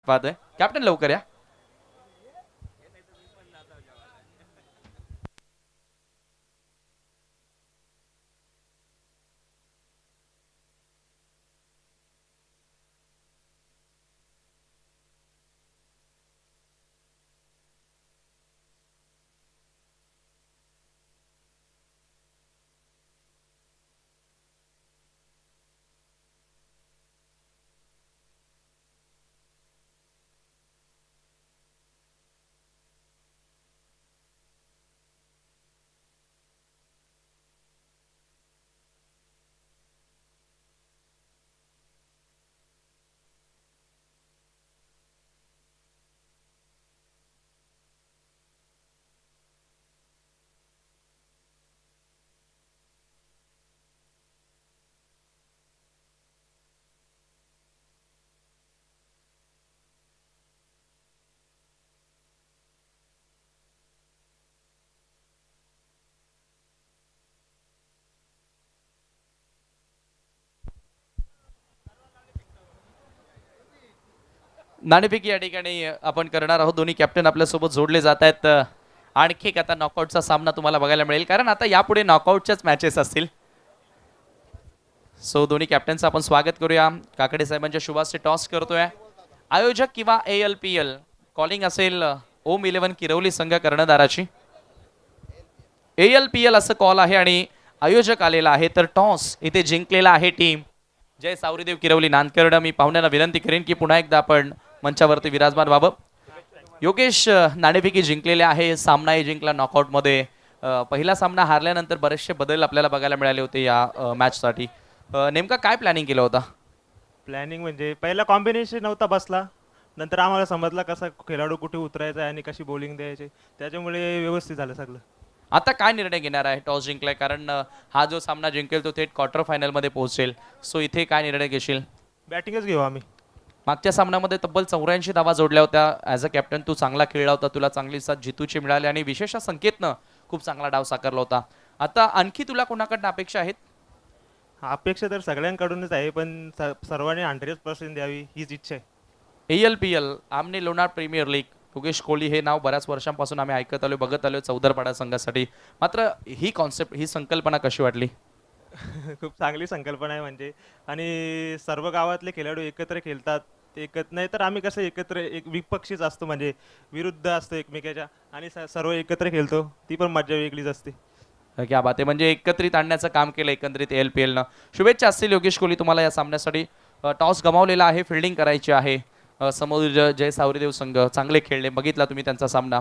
पाहतोय कॅप्टन लवकर या. नाणेफेक या ठिकाणी आपण करणार आहोत. दोन्ही कॅप्टन आपल्या सोबत जोडले जात आहेत. आणखी एक आता नॉकआउटचा सामना तुम्हाला बघायला मिळेल, कारण आता यापुढे नॉकआउटच्याच मॅचेस असतील. सो दोन्ही कॅप्टनचं आपण स्वागत करूया. काकडे साहेबांच्या शुभास्ते टॉस करतोय. आयोजक किंवा ALPL कॉलिंग असेल ओम 11 किरवली संघ कर्णधाराची. ALPL असं कॉल आहे आणि आयोजक आलेला आहे. तर टॉस इथे जिंकलेला आहे टीम जय सावरीदेव किरवली नांदकर्ड. मी पाहुण्यांना विनंती करेन की पुन्हा एकदा आपण मंचावरती विराजमान व्हावं. योगेश नाणेफेकी जिंकलेले आहे. सामनाही जिंकला नॉकआउटमध्ये. पहिला सामना हारल्यानंतर बरेचसे बदल आपल्याला बघायला मिळाले होते या मॅचसाठी. नेमका काय प्लॅनिंग केलं होता? प्लॅनिंग म्हणजे पहिला कॉम्बिनेशन नव्हता बसला. नंतर आम्हाला समजला कसा खेळाडू कुठे उतरायचा आहे आणि कशी बॉलिंग द्यायची, त्याच्यामुळे व्यवस्थित झालं सगळं. आता काय निर्णय घेणार आहे? टॉस जिंकलाय, कारण हा जो सामना जिंकेल तो थेट क्वार्टर फायनलमध्ये पोहोचेल. सो इथे काय निर्णय घेशील? बॅटिंगच घेऊ आम्ही. मागच्या सामन्यामध्ये तब्बल 84 धावा जोडल्या होत्या. ॲज अ कॅप्टन तू चांगला खेळला होता. तुला चांगली साथ जितूची मिळाली आणि विशेष संकेतनं खूप चांगला डाव साकारला होता. आता आणखी तुला कोणाकडनं अपेक्षा आहेत? अपेक्षा तर सगळ्यांकडूनच आहे, पण सर्वांनी 100% द्यावी हीच इच्छा आहे. ALPL आमने लोणार प्रीमियर लीग. योगेश कोहली हे नाव बऱ्याच वर्षांपासून आम्ही ऐकत आलो, बघत आलो चौदरपाडा संघासाठी. मात्र ही कॉन्सेप्ट, ही संकल्पना कशी वाटली? खूप चांगली संकल्पना आहे म्हणजे. आणि सर्व गावातले खेळाडू एकत्र खेळतात. नाही तर आम्ही कसं एकत्र एक विपक्षीच असतो, म्हणजे विरुद्ध असतो एकमेकाच्या, आणि सर्व एकत्र खेळतो. ती पण मजा वेगळीच असते. क्या बात आहे. म्हणजे एकत्रित आणण्याचं काम केलं एकंदरीत ALPL. शुभेच्छा असतील योगेश कोहली तुम्हाला या सामन्यासाठी. टॉस गमावलेला आहे, फिल्डिंग करायची आहे. समोर जय सावरीदेव संघ चांगले खेळले, बघितला तुम्ही त्यांचा सामना.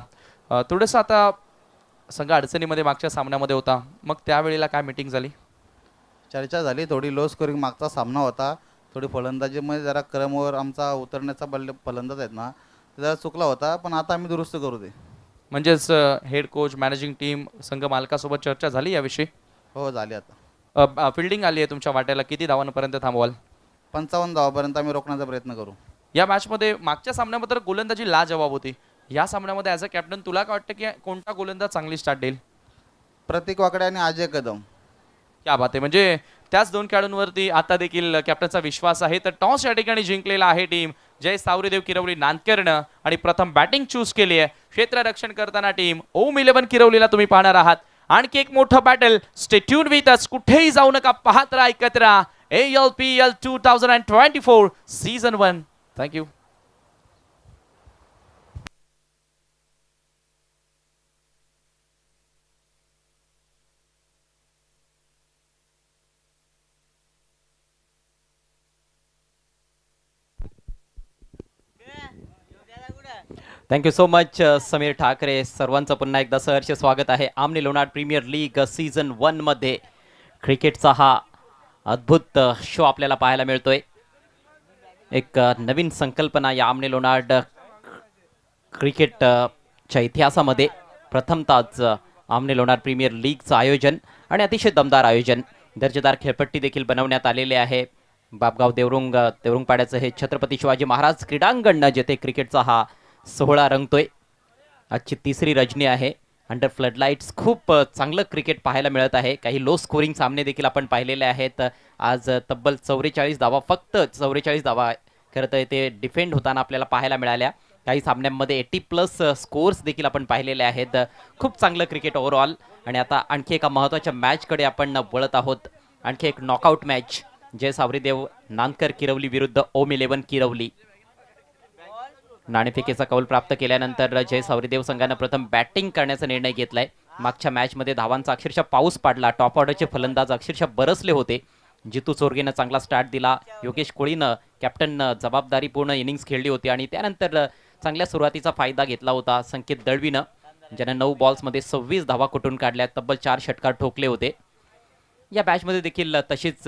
थोडंसं आता संघ अडचणीमध्ये मागच्या सामन्यामध्ये होता, मग त्यावेळेला काय मीटिंग झाली? चर्चा झाली थोडी. लो स्कोरिंग मागचा सामना होता. थोडी फलंदाजीमध्ये जरा क्रमवर आमचा उतरण्याचा फलंदाज आहेत ना, ते जरा चुकला होता, पण आता आम्ही दुरुस्त करू दे. म्हणजेच हेड कोच, मॅनेजिंग टीम, संघ मालकासोबत चर्चा झाली याविषयी? हो, झाली आता. फिल्डिंग आली आहे तुमच्या वाट्याला, किती धावांपर्यंत थांबवाल? 55 धावापर्यंत आम्ही रोखण्याचा प्रयत्न करू. या मॅचमध्ये मागच्या सामन्यामध्ये गोलंदाजी लाजवाब होती. या सामन्यामध्ये ॲज अ कॅप्टन तुला काय वाटतं की कोणता गोलंदाज चांगली स्टार्ट देईल? प्रतीक वाकडे आणि अजय कदम. क्या बात आहे. म्हणजे त्याच दोन खेळाडूंवरती आता देखील कॅप्टनचा विश्वास आहे. तर टॉस या ठिकाणी जिंकलेला आहे टीम जय सावरीदेव किरवली नांदकर्ड आणि प्रथम बॅटिंग चूज केली आहे. क्षेत्ररक्षण करताना टीम ओम 11 किरवलीला तुम्ही पाहणार आहात. आणखी एक मोठं battle. Stay tune with us, कुठेही जाऊ नका, पाहत राहा, एकत्र. ALPL 2024 season 1. Thank you. Thank you so much Sameer Thackeray. सर्वांचं पुन्हा एकदा सहर्ष स्वागत आहे आमने लोणार प्रीमियर लीग सीझन 1 मध्ये. क्रिकेटचा हा अद्भुत शो आपल्याला पाहायला मिळतोय. एक नवीन संकल्पना या आमने लोणार क्रिकेटच्या इतिहासामध्ये. प्रथमतःच आमने लोणार प्रीमियर लीगचं आयोजन आणि अतिशय दमदार आयोजन. दर्जेदार खेळपट्टी देखील बनवण्यात आलेले आहे. बापगाव देवरुंगपाड्याचं हे छत्रपती शिवाजी महाराज क्रीडांगण जेथे क्रिकेटचा हा सोहळा रंगतोय. आजची तिसरी रजनी आहे अंडर फ्लडलाईट्स. खूप चांगलं क्रिकेट पाहायला मिळत आहे. काही लो स्कोरिंग सामने देखील आपण पाहिलेले आहेत. आज तब्बल 44 धावा, फक्त 44 धावा खरं तर ते डिफेंड होताना आपल्याला पाहायला मिळाल्या. काही सामन्यांमध्ये 80+ स्कोर्स देखील आपण पाहिलेले आहेत. खूप चांगलं क्रिकेट ओव्हरऑल. आणि आता आणखी एका महत्त्वाच्या मॅचकडे आपण वळत आहोत. आणखी एक नॉकआउट मॅच, जय सावरीदेव नांदकर किरवली विरुद्ध ओम 11 किरवली. नाणेफेकीचा कौल प्राप्त केल्यानंतर जय सावरीदेव संघानं प्रथम बॅटिंग करण्याचा निर्णय घेतलाय. मागच्या मॅचमध्ये धावांचा अक्षरशः पाऊस पाडला. टॉप ऑर्डरचे फलंदाज अक्षरशः बरसले होते. जितू चोरगेनं चांगला स्टार्ट दिला. योगेश कोळीनं कॅप्टन जबाबदारीपूर्ण इनिंग्स खेळली होती आणि त्यानंतर चांगल्या सुरुवातीचा फायदा घेतला होता संकेत दळवीनं, ज्यानं 9 बॉल्समध्ये 26 धावा कुठून काढल्या. तब्बल 4 षटकार ठोकले होते. या मॅचमध्ये देखील तशीच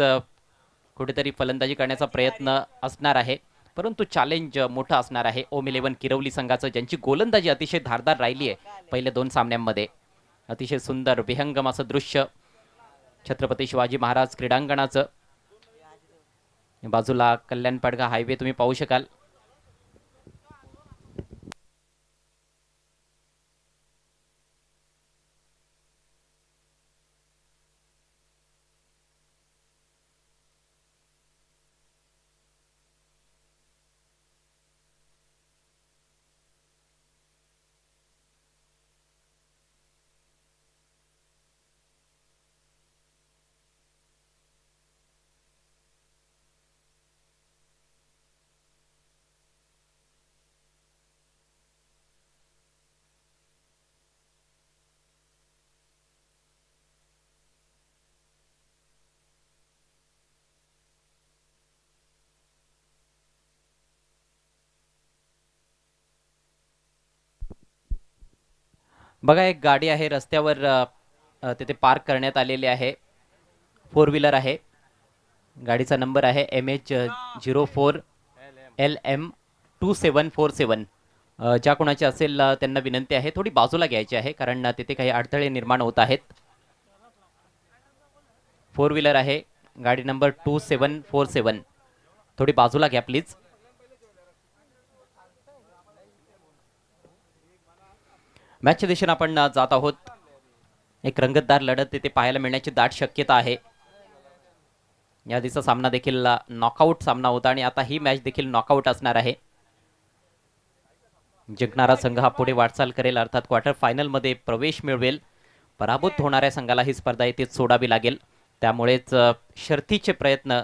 कुठेतरी फलंदाजी करण्याचा प्रयत्न असणार आहे, परंतु चॅलेंज मोठं असणार आहे ओम 11 किरवली संघाचं, ज्यांची गोलंदाजी अतिशय धारदार राहिली आहे पहिल्या 2 सामन्यांमध्ये. अतिशय सुंदर विहंगम असं दृश्य छत्रपती शिवाजी महाराज क्रीडांगणाचं. बाजूला कल्याण पाडगा हायवे तुम्ही पाहू शकाल. बघा, एक गाडी आहे रस्त्यावर, तिथे पार्क करण्यात आलेली आहे. 4 व्हीलर आहे. गाडीचा नंबर आहे MH04LM2747. ज्या कोणाची असेल त्यांना विनंती आहे थोडी बाजूला घ्यायची आहे, कारण तिथे काही अडथळे निर्माण होत आहेत. 4 व्हीलर आहे, गाडी नंबर 2747. थोडी बाजूला घ्या प्लीज. मॅचच्या दिशेने आपण जात आहोत. एक रंगतदार लढत तिथे पाहायला मिळण्याची दाट शक्यता आहे. या दिवसा सामना देखील नॉकआउट सामना होता आणि आता ही मॅच देखील नॉकआउट असणार आहे. जिंकणारा संघ हा पुढे वाटचाल करेल, अर्थात क्वार्टर फायनल मध्ये प्रवेश मिळवेल. पराभूत होणाऱ्या संघाला ही स्पर्धा इथेच सोडावी लागेल. त्यामुळेच शर्थीचे प्रयत्न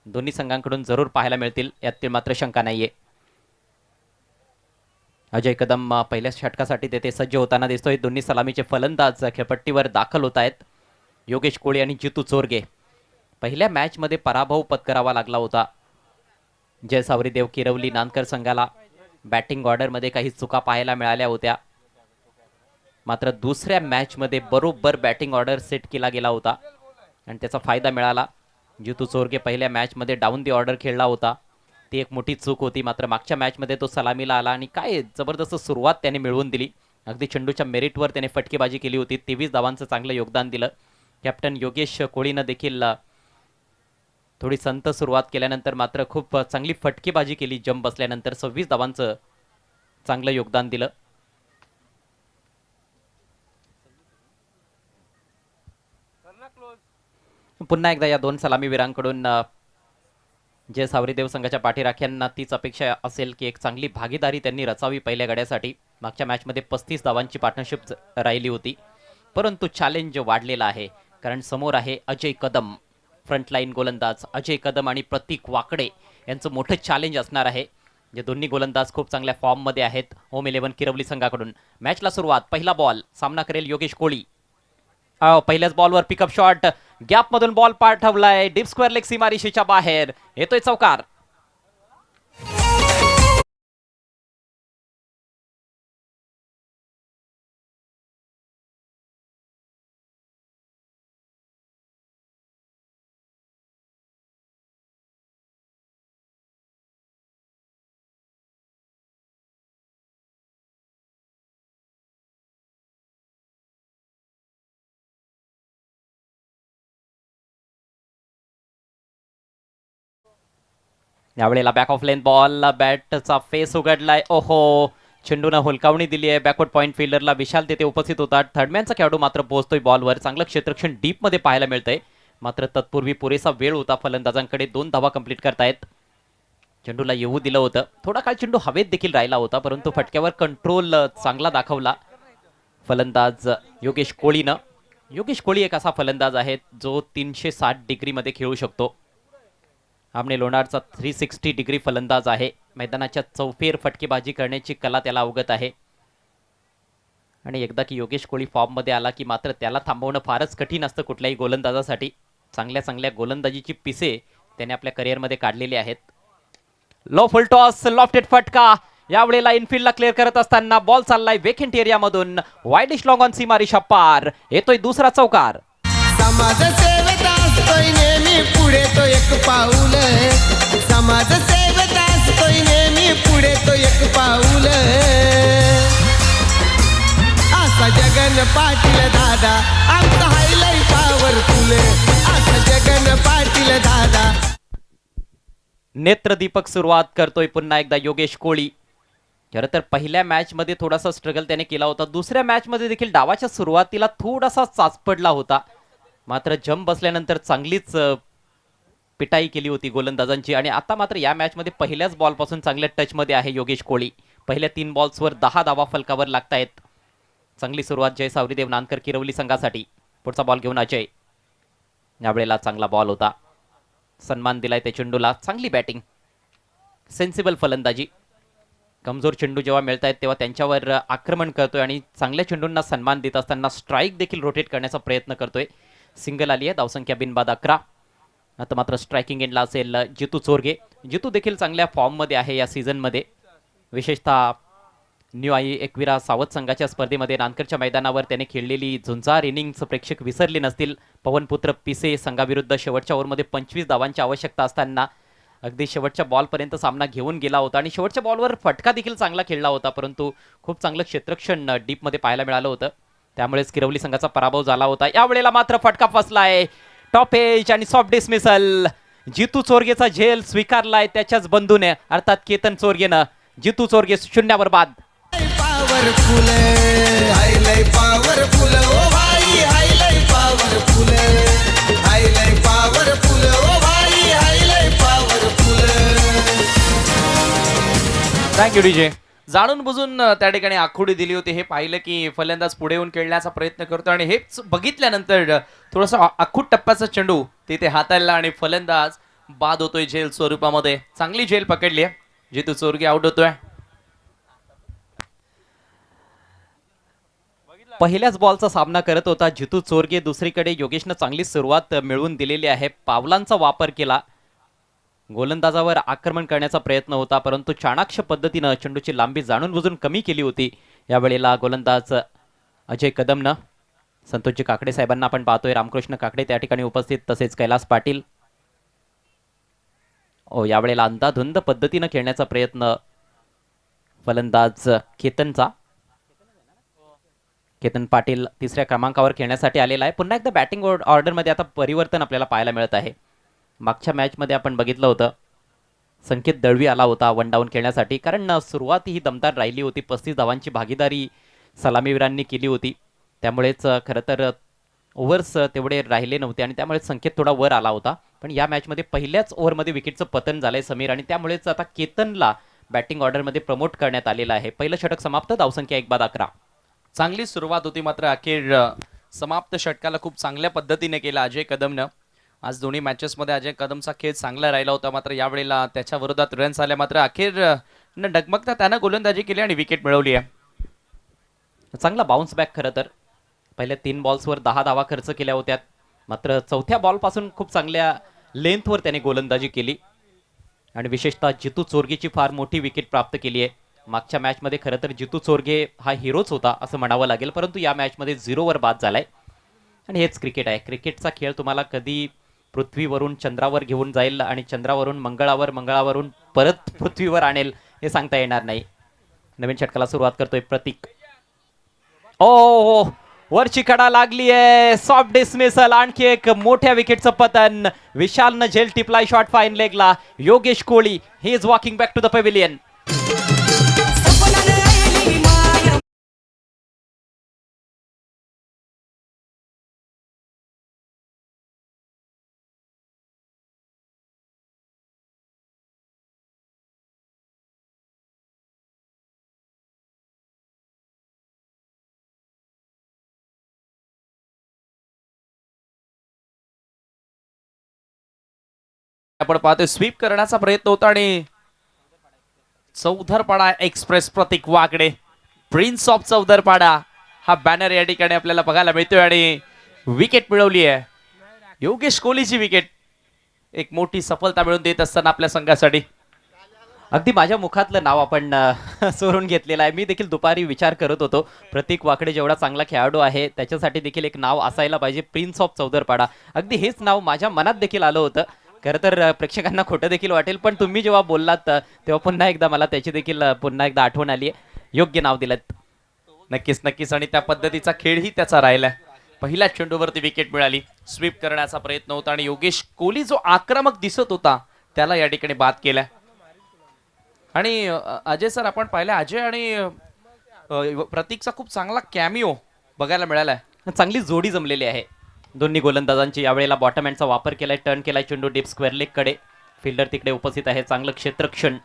दोन्ही संघांकडून जरूर पाहायला मिळतील, यातील मात्र शंका नाहीये. अजय कदम पहिल्या षटकासाठी तेथे सज्ज होताना दिसतोय. दोन्ही सलामीचे फलंदाज खेळपट्टीवर दाखल होत आहेत. योगेश कोळी आणि जितू चोरगे. पहिल्या मॅचमध्ये पराभव पत्करावा लागला होता जय सावरीदेव किरवली नांदकर संघाला. बॅटिंग ऑर्डरमध्ये काही चुका पाहायला मिळाल्या होत्या, मात्र दुसऱ्या मॅचमध्ये बरोबर बॅटिंग ऑर्डर सेट केला गेला होता आणि त्याचा फायदा मिळाला. जितू चोरगे पहिल्या मॅचमध्ये डाऊन दी ऑर्डर खेळला होता, ती एक मोठी चूक होती. मात्र मागच्या मॅचमध्ये तो सलामीला आला आणि काय जबरदस्त सुरुवात त्याने मिळवून दिली. अगदी चेंडूच्या मेरिटवर त्याने फटकेबाजी केली होती. 23 धावांचं चांगलं योगदान दिलं. कॅप्टन योगेश कोळीनं देखील थोडी संत सुरुवात केल्यानंतर मात्र खूप चांगली फटकेबाजी केली. जंप बसल्यानंतर 26 धावांचं चांगलं योगदान दिलं. पुन्हा एकदा या 2 सलामीवीरांकडून जय सावरीदेव संघाच्या पाठीराख्यांना तीच अपेक्षा असेल की एक चांगली भागीदारी त्यांनी रचावी पहिल्या गड्यासाठी. मागच्या मॅचमध्ये 35 धावांची पार्टनरशिप राहिली होती, परंतु चॅलेंज वाढलेला आहे, कारण समोर आहे अजय कदम, फ्रंटलाईन गोलंदाज अजय कदम आणि प्रतीक वाकडे यांचं मोठं चॅलेंज असणार आहे. जे दोन्ही गोलंदाज खूप चांगल्या फॉर्ममध्ये आहेत. ओम 11 किरवली संघाकडून मॅचला सुरुवात. पहिला बॉल सामना करेल योगेश कोळी. पहिल्याच बॉलवर पिकअप शॉट, गॅप मधून बॉल पाठवलाय डीप स्क्वेअर लेग सीमारेषेच्या बाहेर, येतोय चौकार. यावेळेला बॅक ऑफ लेन बॉल, बॅटचा फेस उघडलाय. ओहो, चेंडूनं हुलकावणी दिली आहे. बॅकवर्ड पॉईंट फिल्डरला विशाल तिथे उपस्थित होता. थर्डमॅनचा खेळाडू मात्र पोहोचतोय बॉलवर. चांगलं क्षेत्ररक्षण डीप मध्ये पाहायला मिळतंय, मात्र तत्पूर्वी पुरेसा वेळ होता फलंदाजांकडे. 2 धावा कंप्लीट करतायत. चेंडूला येऊ दिलं होतं. थोडा काळ चेंडू हवेत देखील राहिला होता, परंतु फटक्यावर कंट्रोल चांगला दाखवला फलंदाज योगेश कोळीनं. योगेश कोळी एक असा फलंदाज आहे जो 360 डिग्रीमध्ये खेळू शकतो. आमने लोणारचा 360 डिग्री फलंदाज आहे. मैदानाच्या चौफेर फटकेबाजी करण्याची कला त्याला अवगत आहे. आणि एकदा की योगेश कोळी फॉर्ममध्ये आला की मात्र त्याला थांबवणं फारच कठीण असतं कुठल्याही गोलंदाजासाठी. चांगल्या चांगल्या गोलंदाजीची पिसे त्याने आपल्या करिअरमध्ये काढलेली आहेत. लो फुल टॉस, लॉफ्टेड फटका. यावेळेला इनफिल्डला क्लिअर करत असताना बॉल चाललाय वेकेंट एरियामधून. वाईडिश लॉंग ऑन सीमारेषा पार. येतोय दुसरा चौकार. समाज सेवेत असतोय नेहमी पुढे तो एक पाऊल. समाज सेवेत असतोय नेहमी पुढे तो एक पाऊल. असा जगन पाटील दादा आमचा हायलाय पॉवरफुल. असा जगन पाटील दादा. नेत्रदीपक सुरुवात करतोय पुन्हा एकदा योगेश कोळी. खरं तर पहिल्या मॅच मध्ये थोडासा स्ट्रगल त्याने केला होता. दुसऱ्या मॅच मध्ये देखील डावाच्या सुरुवातीला थोडासा चाच पडला होता, मात्र जंप बसल्यानंतर चांगलीच पिटाई केली होती गोलंदाजांची. आणि आता मात्र या मॅच मध्ये पहिल्याच बॉल पासून चांगल्या टच मध्ये आहे योगेश कोळी. पहिल्या 3 बॉल्सवर 10 धावा फलकावर लागतायत. चांगली सुरुवात जय सावरीदेव नानकर किरवली संघासाठी. पुढचा बॉल घेऊन अजय. यावेळेला चांगला बॉल होता, सन्मान दिलाय त्या चेंडूला. चांगली बॅटिंग, सेन्सिबल फलंदाजी. कमजोर चेंडू जेव्हा मिळत आहेत तेव्हा त्यांच्यावर आक्रमण करतोय आणि चांगल्या चेंडूंना सन्मान देत असताना स्ट्राईक देखील रोटेट करण्याचा प्रयत्न करतोय. सिंगल आली आहे, धावसंख्या बिनबाद 11. आता मात्र स्ट्रायकिंग एंडला असेल जितू चोरगे. जितू देखील चांगल्या फॉर्ममध्ये आहे या सीझनमध्ये. विशेषतः न्यू आई एकविरा सावत संघाच्या स्पर्धेमध्ये नानकरच्या मैदानावर त्याने खेळलेली झुंजार इनिंग्स प्रेक्षक विसरले नसतील. पवनपुत्र पिसे संघाविरुद्ध शेवटच्या ओव्हरमध्ये 25 धावांची आवश्यकता असताना अगदी शेवटच्या बॉलपर्यंत सामना घेऊन गेला होता आणि शेवटच्या बॉलवर फटका देखील चांगला खेळला होता, परंतु खूप चांगलं क्षेत्ररक्षण डीपमध्ये पाहायला मिळालं होतं. त्यामुळेच किरवली संघाचा पराभव झाला होता. यावेळेला मात्र फटका फसलाय. टॉप एज आणि सॉफ्ट डिसमिसल. जितू चोरगेचा झेल स्वीकारलाय त्याच्याच बंधूने, अर्थात केतन चोरगेनं. जितू चोरगे 0 बाद. पॉवरफुल हायलाय पॉवरफुल ओ भाई हायलाय पॉवरफुल. हायलाय पॉवरफुल ओ भाई हायलाय पॉवरफुल. Thank you DJ. जाणून बुजून त्या ठिकाणी आखुडी दिली होती. हे पाहिलं की फलंदाज पुढे येऊन खेळण्याचा प्रयत्न करतो आणि हेच बघितल्यानंतर थोडासा आखूड टप्प्याचा चेंडू तिथे हाताळला आणि फलंदाज बाद होतोय झेल स्वरूपामध्ये. चांगली झेल पकडली आहे. जितू चोरगे आउट होतोय. पहिल्याच बॉलचा सामना करत होता जितू चोरगे. दुसरीकडे योगेशनं चांगली सुरुवात मिळवून दिलेली आहे. पावलांचा वापर केला, गोलंदाजावर आक्रमण करण्याचा प्रयत्न होता, परंतु चाणाक्ष पद्धतीनं चेंडूची लांबी जाणून बुजून कमी केली होती. यावेळेला गोलंदाज अजय कदमनं. संतोषजी काकडे साहेबांना आपण पाहतोय, रामकृष्ण काकडे त्या ठिकाणी उपस्थित, तसेच कैलास पाटील. यावेळेला अंधाधुंद पद्धतीनं खेळण्याचा प्रयत्न फलंदाज केतनचा. केतन पाटील 3ऱ्या क्रमांकावर खेळण्यासाठी आलेला आहे. पुन्हा एकदा बॅटिंग ऑर्डरमध्ये आता परिवर्तन आपल्याला पाहायला मिळत आहे. मागच्या मॅचमध्ये आपण बघितलं होतं संकेत दळवी आला होता वन डाऊन खेळण्यासाठी, कारण सुरुवात ही दमदार राहिली होती. 35 धावांची भागीदारी सलामीवीरांनी केली होती. त्यामुळेच खरं तर ओव्हर्स तेवढे राहिले नव्हते आणि त्यामुळे संकेत थोडा वर आला होता. पण या मॅचमध्ये पहिल्याच ओव्हरमध्ये विकेटचं पतन झालंय समीर, आणि त्यामुळेच आता केतनला बॅटिंग ऑर्डरमध्ये प्रमोट करण्यात आलेलं आहे. पहिलं षटक समाप्त, धावसंख्या 1 बाद 11. चांगली सुरुवात होती, मात्र अखेर समाप्त षटकाला खूप चांगल्या पद्धतीने केला अजय कदमनं. आज दोन्ही मॅचेसमध्ये अजय कदमचा खेळ चांगला राहिला होता, मात्र यावेळेला त्याच्या विरोधात रन्स आल्या. मात्र अखेर न डगमगता त्यानं गोलंदाजी केली आणि विकेट मिळवली आहे. चांगला बाउन्स बॅक. खरं तर पहिल्या 3 बॉल्सवर 10 धावा खर्च केल्या होत्या, मात्र चौथ्या बॉलपासून खूप चांगल्या लेंथवर त्याने गोलंदाजी केली आणि विशेषतः जितू चोरगेची फार मोठी विकेट प्राप्त केली आहे. मागच्या मॅचमध्ये खरं तर जितू चोरगे हा हिरोच होता असं म्हणावं लागेल, परंतु या मॅचमध्ये 0वर बाद झालाय. आणि हेच क्रिकेट आहे. क्रिकेटचा खेळ तुम्हाला कधी पृथ्वीवरून चंद्रावर घेऊन जाईल आणि चंद्रावरून मंगळावर, मंगळावरून परत पृथ्वीवर आणेल हे सांगता येणार नाही. नवीन षटकाला सुरुवात करतोय प्रतीक. ओ वरची कडा लागली आहे. Soft dismissal. आणखी एक मोठ्या विकेटचं पतन. विशालनं झेल टिपलाय शॉर्ट फाईन लेगला. Yogesh Koli he is walking back to the pavilion. आपण पाहतोय स्वीप करण्याचा प्रयत्न होता आणि चौधरपाडा एक्सप्रेस प्रतीक वाकडे प्रिन्स ऑफ चौधरपाडा हा बॅनर या ठिकाणी आपल्याला बघायला मिळतोय आणि विकेट मिळवली आहे योगेश कोहलीची विकेट. एक मोठी सफलता मिळवून देत असताना आपल्या संघासाठी. अगदी माझ्या मुखातलं नाव आपण चोरून घेतलेलं आहे. मी देखील दुपारी विचार करत होतो प्रतीक वाकडे जेवढा चांगला खेळाडू आहे त्याच्यासाठी देखील एक नाव असायला पाहिजे, प्रिन्स ऑफ चौधरपाडा. अगदी हेच नाव माझ्या मनात देखील आलं होतं. खरं तर प्रेक्षकांना खोटं देखील वाटेल, पण तुम्ही जेव्हा बोललात तेव्हा पुन्हा एकदा मला त्याची देखील पुन्हा एकदा आठवण आली आहे. योग्य नाव दिलं. नक्कीच नक्कीच आणि त्या पद्धतीचा खेळही त्याचा राहिलाय. पहिल्या चेंडूवरती विकेट मिळाली. स्वीप करण्याचा प्रयत्न होता आणि योगेश कोहली जो आक्रमक दिसत होता त्याला या ठिकाणी बाद केलाय. आणि अजय सर आपण पाहिलं अजय आणि प्रतीकचा खूप चांगला कॅमिओ बघायला मिळालाय. चांगली जोडी जमलेली आहे दोन्ही गोलंदाजांची. यावेळेला बॉटम हँडचा वापर केलाय, टर्न केलाय चेंडू डीप स्क्वेअर लेग कडे. फिल्डर तिकडे उपस्थित आहे. चांगलं क्षेत्रक्षण,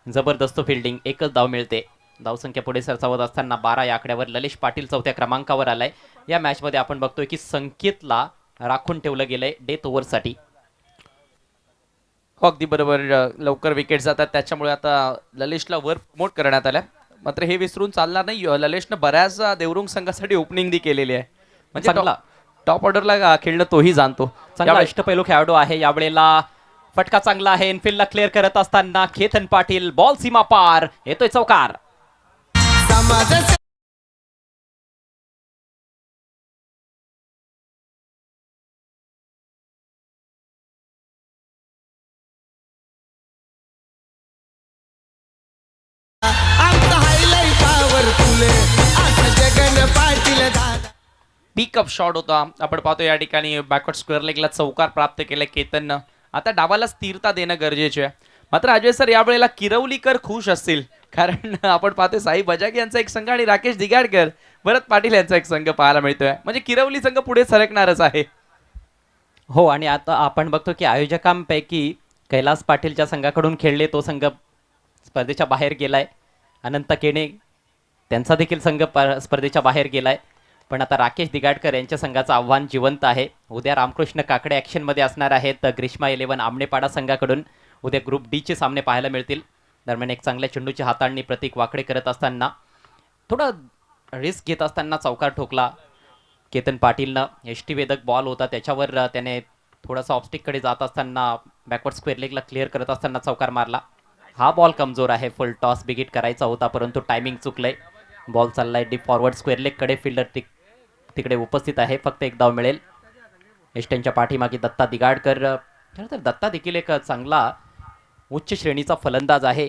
जबरदस्त फिल्डिंग. एकच धाव मिळते. धावसंख्या पुढे सरसावत असताना 12 या आकड्यावर ललेश पाटील चौथ्या क्रमांकावर आलाय. या मॅच मध्ये आपण बघतोय की संकेतला राखून ठेवलं गेलंय डेथ ओव्हरसाठी. अगदी बरोबर. लवकर विकेट जातात त्याच्यामुळे आता ललेशला वर प्रमोट करण्यात आल्या. मात्र हे विसरून चालणार नाही. ललेशनं बऱ्याच देवरुंग संघासाठी ओपनिंग दी केलेली आहे. म्हणजे चांगला टॉप ऑर्डरला खेळणं तोही जाणतो. चांगला अष्टपैलू खेळाडू आहे. यावेळेला फटका चांगला आहे. इनफिल्डला क्लिअर करत असताना केतन पाटील बॉल सीमा पार, येतोय चौकार. समाज आमचा हायलाय पॉवरफुल असं जगन पाटील दादा. पिकअप शॉट होता. आपण पाहतो या ठिकाणी बॅकवर्ड स्क्वेअर लेगला चौकार प्राप्त केलाय केतननं. आता डावाला स्थिरता देणं गरजेचे आहे. मात्र अजय सर यावेळेला किरवलीकर खुश असतील, कारण आपण पाहतोय साई बजागे यांचा एक संघ आणि राकेश दिगाडकर भरत पाटील यांचा एक संघ पाहायला मिळतोय. म्हणजे किरवली संघ पुढे सरकणारच आहे. हो, आणि आता आपण बघतो की आयोजकांपैकी कैलास पाटीलच्या संघाकडून खेळले तो संघ स्पर्धेच्या बाहेर गेलाय. अनंत केणे त्यांचा देखील संघ स्पर्धेच्या बाहेर गेलाय. पण आता राकेश दिगाडकर यांच्या संघाचं आव्हान जिवंत आहे. उद्या रामकृष्ण काकडे ॲक्शनमध्ये असणार आहेत. ग्रीष्मा 11 आमनेपाडा संघाकडून उद्या ग्रुप डी चे सामने पाहायला मिळतील. दरम्यान एक चांगल्या चेंडूची हाताळणी प्रतीक वाकडे करत असताना थोडा रिस्क घेत असताना चौकार ठोकला केतन पाटीलनं. एष्टी वेदक बॉल होता त्याच्यावर त्याने थोडासा ऑफस्टिककडे जात असताना बॅकवर्ड स्क्वेअर लेगला क्लिअर करत असताना चौकार मारला. हा बॉल कमजोर आहे. फुल टॉस बिगिट करायचा होता परंतु टायमिंग चुकलंय. बॉल चाललाय डीप फॉरवर्ड स्क्वेअर लेगकडे. फिल्डर तिकडे उपस्थित आहे. फक्त एक धाव मिळेल. एस्टनच्या पाठीमागे दत्ता दिगाडकर. खरं तर दत्ता देखील एक चांगला उच्च श्रेणीचा फलंदाज आहे,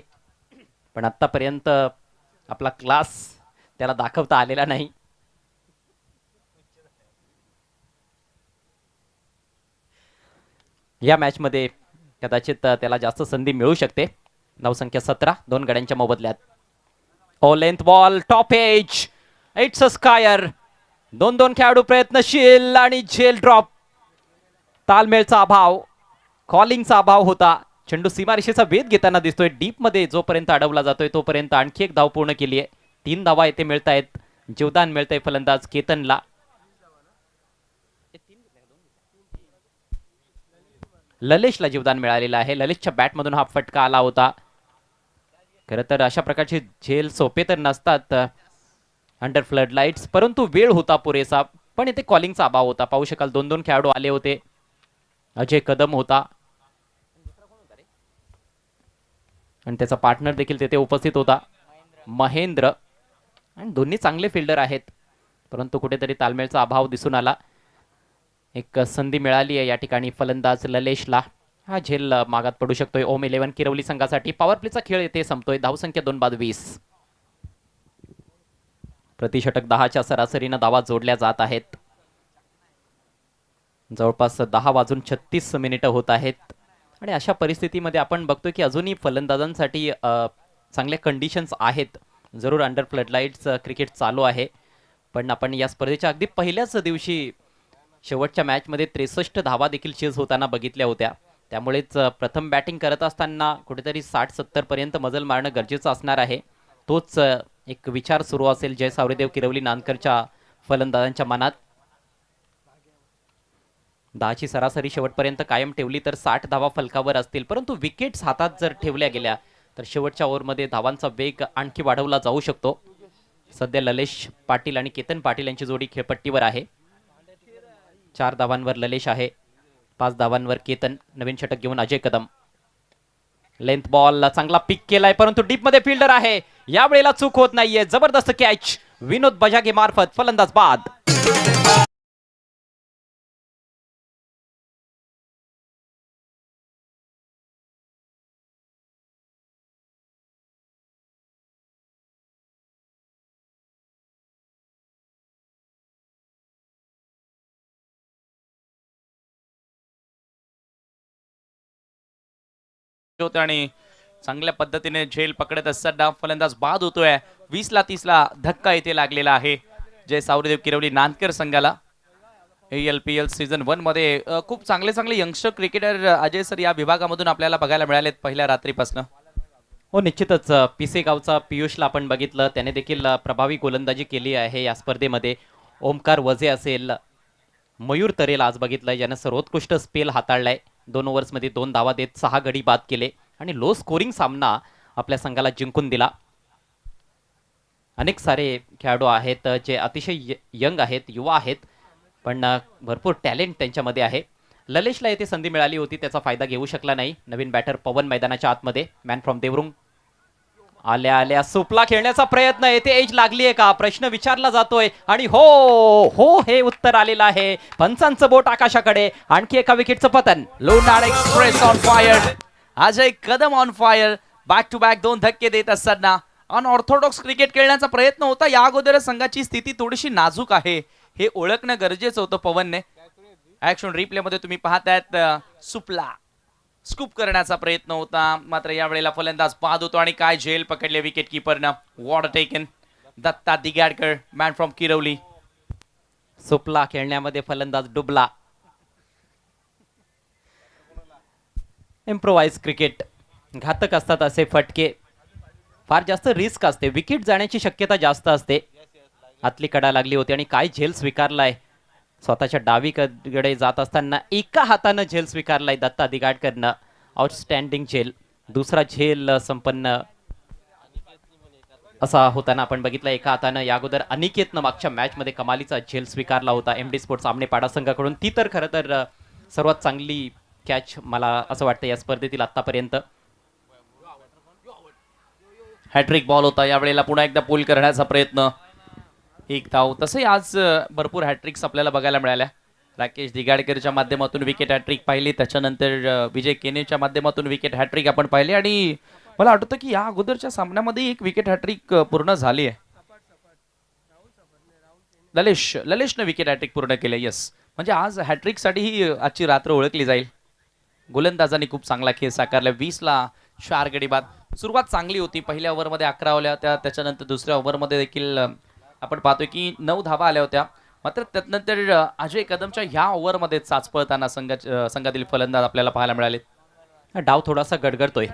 पण आत्तापर्यंत आपला क्लास त्याला दाखवता आलेला नाही. या मॅचमध्ये कदाचित त्याला जास्त संधी मिळू शकते. धावसंख्या 17, 2 गड्यांच्या मोबदल्यात. ओ length ball, top edge, it's a skier. 2 खेळाडू प्रयत्नशील आणि झेल ड्रॉप. तालमेळचा अभाव, कॉलिंगचा अभाव होता. चेंडू सीमारेषेचा वेध घेताना दिसतोय. डीप मध्ये जोपर्यंत अडवला जातोय तोपर्यंत आणखी एक धाव पूर्ण केली आहे. 3 धावा येथे मिळत आहेत. जीवदान मिळतंय फलंदाज केतनला. ललेशला जीवदान मिळालेलं आहे. ललेशच्या बॅटमधून हा फटका आला होता. खरं तर अशा प्रकारचे झेल सोपे तर नसतात अंडर फ्लड लाईट्स, परंतु वेळ होता पुरेसा. पण इथे कॉलिंगचा अभाव होता. पाहू शकाल 2 खेळाडू आले होते. अजय कदम होता आणि त्याचा पार्टनर देखील तेथे उपस्थित होता महेंद्र. आणि दोन्ही चांगले फिल्डर आहेत, परंतु कुठेतरी तालमेळचा अभाव दिसून आला. एक संधी मिळाली आहे या ठिकाणी फलंदाज ललेशला. हा झेल मागात पडू शकतोय. ओम 11 किरवली संघासाठी. पॉवर प्लेचा खेळ येथे संपतोय. धावसंख्या 2-20. प्रतिषटक 10च्या सरासरीनं धावा जोडल्या जात आहेत. जवळपास 10:36 होत आहेत. आणि अशा परिस्थितीमध्ये आपण बघतो की अजूनही फलंदाजांसाठी चांगल्या कंडिशन्स आहेत. जरूर अंडर फ्लडलाईट्स क्रिकेट चालू आहे, पण आपण या स्पर्धेच्या अगदी पहिल्याच दिवशी शेवटच्या मॅचमध्ये 63 धावा देखील चेज होताना बघितल्या होत्या. त्यामुळेच प्रथम बॅटिंग करत असताना कुठेतरी 60-70 पर्यंत मजल मारणं गरजेचं असणार आहे. तोच एक विचार सुरू असेल जय सावरेदेव किरवली नानकरच्या फलंदाजांच्या मनात. 10ची सरासरी शेवटपर्यंत कायम ठेवली तर 60 धावा फलकावर असतील, परंतु विकेट्स हातात जर ठेवल्या गेल्या तर शेवटच्या ओव्हरमध्ये धावांचा वेग आणखी वाढवला जाऊ शकतो. सध्या ललेश पाटील आणि केतन पाटील यांची जोडी खेळपट्टीवर आहे. 4 धावांवर ललेश आहे, 5 धावांवर केतन. नवीन षटक घेऊन अजय कदम. लेंथ बॉल चांगला पिक केलाय, परंतु डीप मध्ये फिल्डर आहे. यावेळेला चूक होत नाहीये. जबरदस्त कॅच विनोद बजागे मार्फत, फलंदाज बाद. होते आणि चांगल्या पद्धतीने झेल पकडत असताना फलंदाज बाद होतोय. 20ला 30ला धक्का इथे लागलेला आहे जय सावरीदेव किरवली नांदकर संघाला. ALPL सीझन 1 मध्ये खूप चांगले चांगले यंगस्टर क्रिकेटर अजय सर या विभागामधून आपल्याला बघायला मिळालेत पहिल्या रात्रीपासून. हो निश्चितच. पिसे गावचा पियुषला आपण बघितलं, त्याने देखील प्रभावी गोलंदाजी केली आहे या स्पर्धेमध्ये. ओमकार वजे असेल, मयूर तरेला आज बघितलंय ज्यानं सर्वोत्कृष्ट स्पेल हाताळलाय. 2 ओव्हर्समध्ये 2 धावा देत 6 गडी बाद केले आणि लो स्कोरिंग सामना आपल्या संघाला जिंकून दिला. अनेक सारे खेळाडू आहेत जे अतिशय यंग आहेत, युवा आहेत, पण भरपूर टॅलेंट त्यांच्यामध्ये आहे. ललेशला येथे संधी मिळाली होती, त्याचा फायदा घेऊ शकला नाही. नवीन बॅटर पवन मैदानाच्या आतमध्ये. Man from Devrung. आल्या आल्या सुपला खेळण्याचा प्रयत्न. येथे एज लागली आहे का प्रश्न विचारला जातोय आणि हो हो हे उत्तर आलेलं आहे. पंचांचं बोट आकाशाकडे. आणखी एका विकेटचं पतन. Lonar express on fire. Ajay Kadam on fire. Back to back 2 धक्के देत असताना अनऑर्थोडॉक्स क्रिकेट खेळण्याचा प्रयत्न होता. या अगोदर संघाची स्थिती थोडीशी नाजूक आहे हे ओळखणं गरजेचं होतं पवनने. ऍक्शन रिप्ले मध्ये तुम्ही पाहतायत सुपला स्कूप करण्याचा प्रयत्न होता, मात्र यावेळेला फलंदाज बाद होतो आणि काय झेल पकडले विकेट किपरनं. What taken. Datta Digadkar man from Kirwali. सुपला खेळण्यामध्ये फलंदाज डुबला. Improvise cricket. घातक असतात असे फटके. फार जास्त रिस्क असते, विकेट जाण्याची शक्यता जास्त असते. आतली कडा लागली होती आणि काय झेल स्वीकारलाय. स्वतःच्या डावीकडे जात असताना एका हातानं झेल स्वीकारलाय दत्ता दिगाडकरनं. आउटस्टँडिंग झेल. दुसरा झेल संपन्न असा होताना आपण बघितलं एका हातानं. या अगोदर अनिकेतनं मागच्या मॅच मध्ये कमालीचा झेल स्वीकारला होता MD स्पोर्ट्स आमनेपाडा संघाकडून. ती तर खरं तर सर्वात चांगली कॅच मला असं वाटतं या स्पर्धेतील आतापर्यंत. हॅट्रिक बॉल होता, यावेळेला पुन्हा एकदा पूल करण्याचा प्रयत्न. 1 धाव. तसे आज भरपूर हॅट्रिक्स आपल्याला बघायला मिळाल्या. राकेश दिगाडकरच्या माध्यमातून विकेट हॅट्रिक पाहिली, त्याच्यानंतर विजय केनेच्या माध्यमातून विकेट हॅट्रिक आपण पाहिले आणि मला आठवतं की या अगोदरच्या सामन्यामध्ये एक विकेट हॅट्रिक पूर्ण झाली आहे. ललेशने विकेट हॅट्रिक पूर्ण केले. येस, म्हणजे आज हॅट्रिकसाठी ही आजची रात्र ओळखली जाईल. गोलंदाजांनी खूप चांगला खेळ साकारला. 20ला 4 गडी बाद. सुरुवात चांगली होती. पहिल्या ओव्हरमध्ये 11 आल्या होत्या, त्याच्यानंतर दुसऱ्या ओव्हरमध्ये देखील आपण पाहतोय की 9 धावा आल्या होत्या. मात्र त्यानंतर अजय कदमच्या ह्या ओव्हरमध्ये चाच पळताना संघातील फलंदाज आपल्याला पाहायला मिळाले. डाव थोडासा गडगडतोय.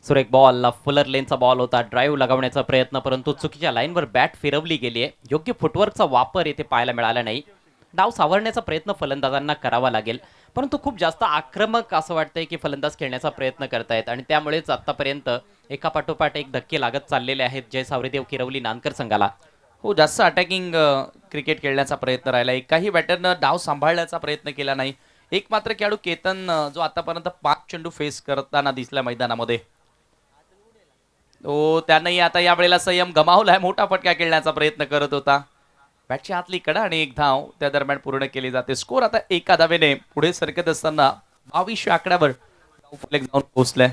सुरेख बॉल, फुलर लेनचा बॉल होता. ड्राईव्ह लगावण्याचा प्रयत्न, परंतु चुकीच्या लाईनवर बॅट फिरवली गेली आहे. योग्य फुटवर्कचा वापर येथे पाहायला मिळाला नाही. डाव सावरण्याचा प्रयत्न फलंदाजांना करावा लागेल, परंतु खूप जास्त आक्रमक असं वाटतंय की फलंदाज खेळण्याचा प्रयत्न करतायत आणि त्यामुळेच आतापर्यंत एका पाठोपाठ एक धक्के लागत चाललेले आहेत जय सावरीदेव किरवली नानकर संघाला. हो, जास्त अटॅकिंग क्रिकेट खेळण्याचा प्रयत्न राहिला. एकाही बॅटरनं डाव सांभाळण्याचा प्रयत्न केला नाही. एक मात्र खेळाडू केतन जो आतापर्यंत 5 चेंडू फेस करताना दिसला मैदानामध्ये, तो त्यानंही आता यावेळेला संयम गमावलाय. मोठा फटका खेळण्याचा प्रयत्न करत होता. बॅटची आतली कडा आणि 1 धाव त्या दरम्यान पूर्ण केली जाते. स्कोर आता 1 धावेने पुढे सरकत असताना 2200 आकड्यावर जाऊन पोहोचलाय.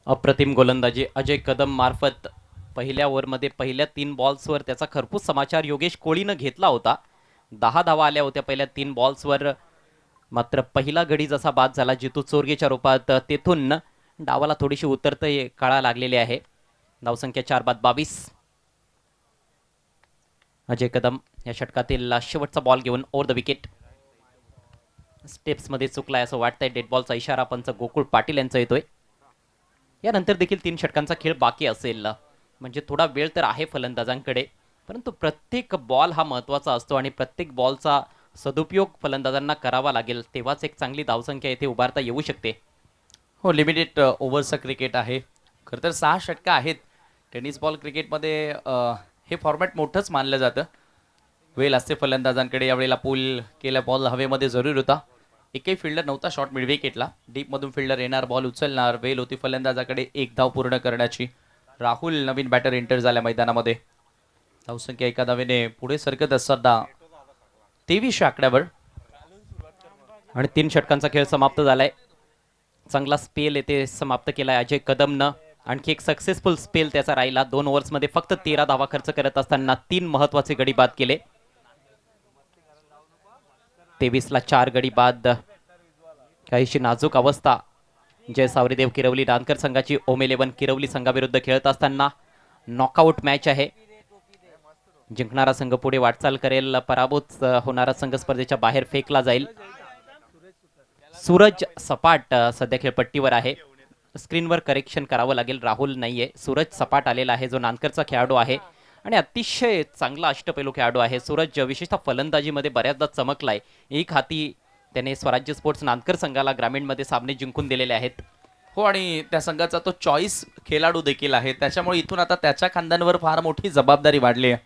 अप्रतिम गोलंदाजी अजय कदम मार्फत. पहिल्या ओव्हरमध्ये पहिल्या 3 बॉल्सवर त्याचा खरपूस समाचार योगेश कोळीनं घेतला होता. 10 धावा आल्या होत्या पहिल्या 3 बॉल्सवर. मात्र पहिला गडी जसा बाद झाला जितू चोरगेच्या रूपात, तेथून डावाला थोडीशी उतरते काळा लागलेली आहे. धावसंख्या 4 बाद 22. अजय कदम या षटकातील शेवटचा बॉल घेऊन ओव्हर द विकेट. स्टेप्समध्ये चुकलाय असं वाटतंय. डेड बॉलचा इशारा पंच गोकुळ पाटील यांचा येतोय. यानंतर देखील 3 षटकांचा खेळ बाकी असेल, म्हणजे थोडा वेळ तर आहे फलंदाजांकडे. परंतु प्रत्येक बॉल हा महत्त्वाचा असतो आणि प्रत्येक बॉलचा सदुपयोग फलंदाजांना करावा लागेल, तेव्हाच एक चांगली धावसंख्या येथे उभारता येऊ शकते. हो, लिमिटेड ओव्हरचं क्रिकेट आहे. खरं तर 6 षटकं आहेत. टेनिस बॉल क्रिकेटमध्ये हे फॉर्मॅट मोठंच मानलं जातं. वेल असते फलंदाजांकडे. यावेळेला पूल केला बॉल हवेमध्ये जरूर होता. एकही फिल्डर नव्हता शॉट मिड विकेटला. डीपमधून फिल्डर येणार, बॉल उचलणार. वेल होती फलंदाजाकडे एक धाव पूर्ण करण्याची. राहुल नवीन बॅटर एंटर झाल्या मैदानामध्ये. धावसंख्या एका धावेने पुढे सरकत असताना 23 आकड्यावर. आणि 3 षटकांचा खेळ समाप्त झालाय. चांगला स्पेल येथे समाप्त केलाय अजय कदमनं. आणखी एक सक्सेसफुल स्पेल त्याचा राहिला. 2 ओव्हर्समध्ये फक्त 13 धावा खर्च करत असताना 3 महत्वाचे गडी बाद केले. 23ला 4 गडी बाद. काहीशी नाजूक अवस्था जय सावरीदेव किरवली नानकर संघाची ओम 11 किरवली संघाविरुद्ध खेळत असताना नॉकआउट मॅच आहे. जिंकणारा संघ पुढे वाटचाल करेल, पराभूत होणारा संघ स्पर्धेच्या बाहेर फेकला जाईल. सूरज सपाट सध्या खेळपट्टीवर आहे. स्क्रीनवर करेक्शन करावं लागेल, राहुल नाहीये, सूरज सपाट आलेला आहे जो नानकरचा खेळाडू आहे आणि अतिशय चांगला अष्टपैलू खेळाडू आहे. सूरज विशेषतः फलंदाजीमध्ये बऱ्याचदा चमकलाय. एक हाती त्याने स्वराज्य स्पोर्ट्स नानकर संघाला ग्रामीणमध्ये सामने जिंकून दिलेले आहेत. हो, आणि त्या संघाचा तो चॉईस खेळाडू देखील आहे. त्याच्यामुळे इथून आता त्याच्या खांद्यांवर फार मोठी जबाबदारी वाढली आहे.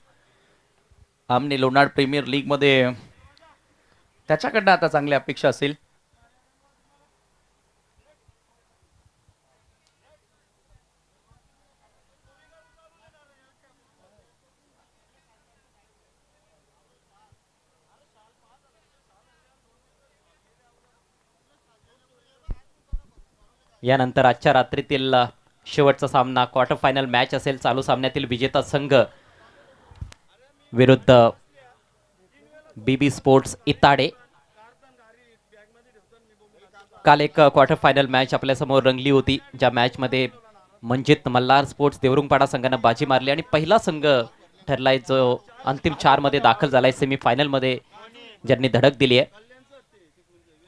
आमने लोणाड प्रीमियर लीगमध्ये त्याच्याकडनं आता चांगली अपेक्षा असेल. यानंतर आजच्या रात्रीतील शेवटचा सामना क्वार्टर फायनल मॅच असेल. चालू सामन्यातील विजेता संघ विरुद्ध बीबी स्पोर्ट्स इताडे. काल एक क्वार्टर फायनल मॅच आपल्या समोर रंगली होती, ज्या मॅचमध्ये मंजित मल्हार स्पोर्ट्स देवरुंगपाडा संघानं बाजी मारली आणि पहिला संघ ठरलाय जो अंतिम 4 मध्ये दाखल झालाय सेमीफायनल मध्ये, ज्यांनी धडक दिली आहे.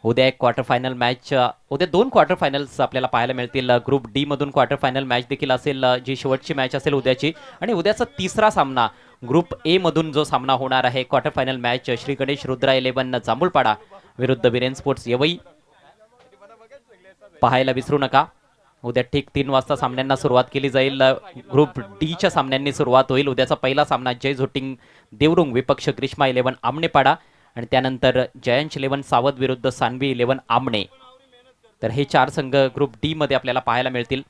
उद्या एक क्वार्टर फायनल मॅच, उद्या 2 क्वार्टर फायनल्स आपल्याला पाहायला मिळतील. ग्रुप डी मधून क्वार्टर फायनल मॅच देखील असेल, जी शेवटची मॅच असेल उद्याची. आणि उद्याचा तिसरा सामना ग्रुप ए मधून जो सामना होणार आहे quarter final match, Shri Ganesh Rudra 11 Jambhulpada विरुद्ध बिरेन स्पोर्ट्स येवई, पाहायला विसरू नका. उद्या ठीक 3 वाजता सामन्यांना सुरुवात केली जाईल. ग्रुप डी च्या सामन्यांनी सुरुवात होईल. उद्याचा पहिला सामना जय झोटिंग देवरुंग विपक्ष ग्रीष्मा 11 आमनेपाडा आणि त्यानंतर जयंश 11 सावध विरुद्ध सानवी 11 आमणे. तर हे 4 संघ ग्रुप डी मध्ये आपल्याला पाहायला मिळतील.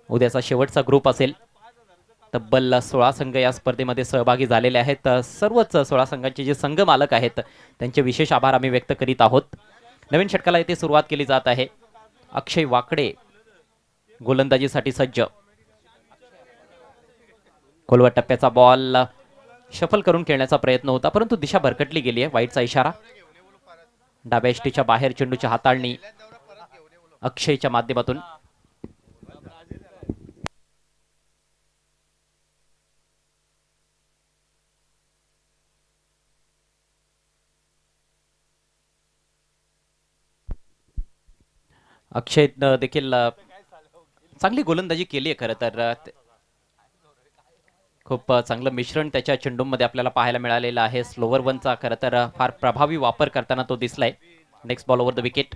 उद्याचा शेवटचा ग्रुप असेल. तब्बल 16 संघ या स्पर्धेमध्ये सहभागी झालेले आहेत. सर्वच 16 संघांचे जे संघ मालक आहेत त्यांचे विशेष आभार आम्ही व्यक्त करीत आहोत. नवीन षटकाला येथे सुरुवात केली जात आहे. अक्षय वाकडे गोलंदाजीसाठी सज्ज. खोलवर टप्प्याचा बॉल शफल करून खेळण्याचा प्रयत्न होता, परंतु दिशा भरकटली गेली आहे. वाईटचा इशारा. डाव्या यष्टीच्या बाहेर चेंडूची हाताळणी अक्षयच्या माध्यमातून. अक्षय देखील चांगली गोलंदाजी केली आहे. खरं तर खूप चांगलं मिश्रण त्याच्या चेंडूमध्ये आपल्याला पाहायला मिळालेलं आहे. स्लोवर वनचा खरं तर फार प्रभावी वापर करताना तो दिसलाय. Next ball over the wicket.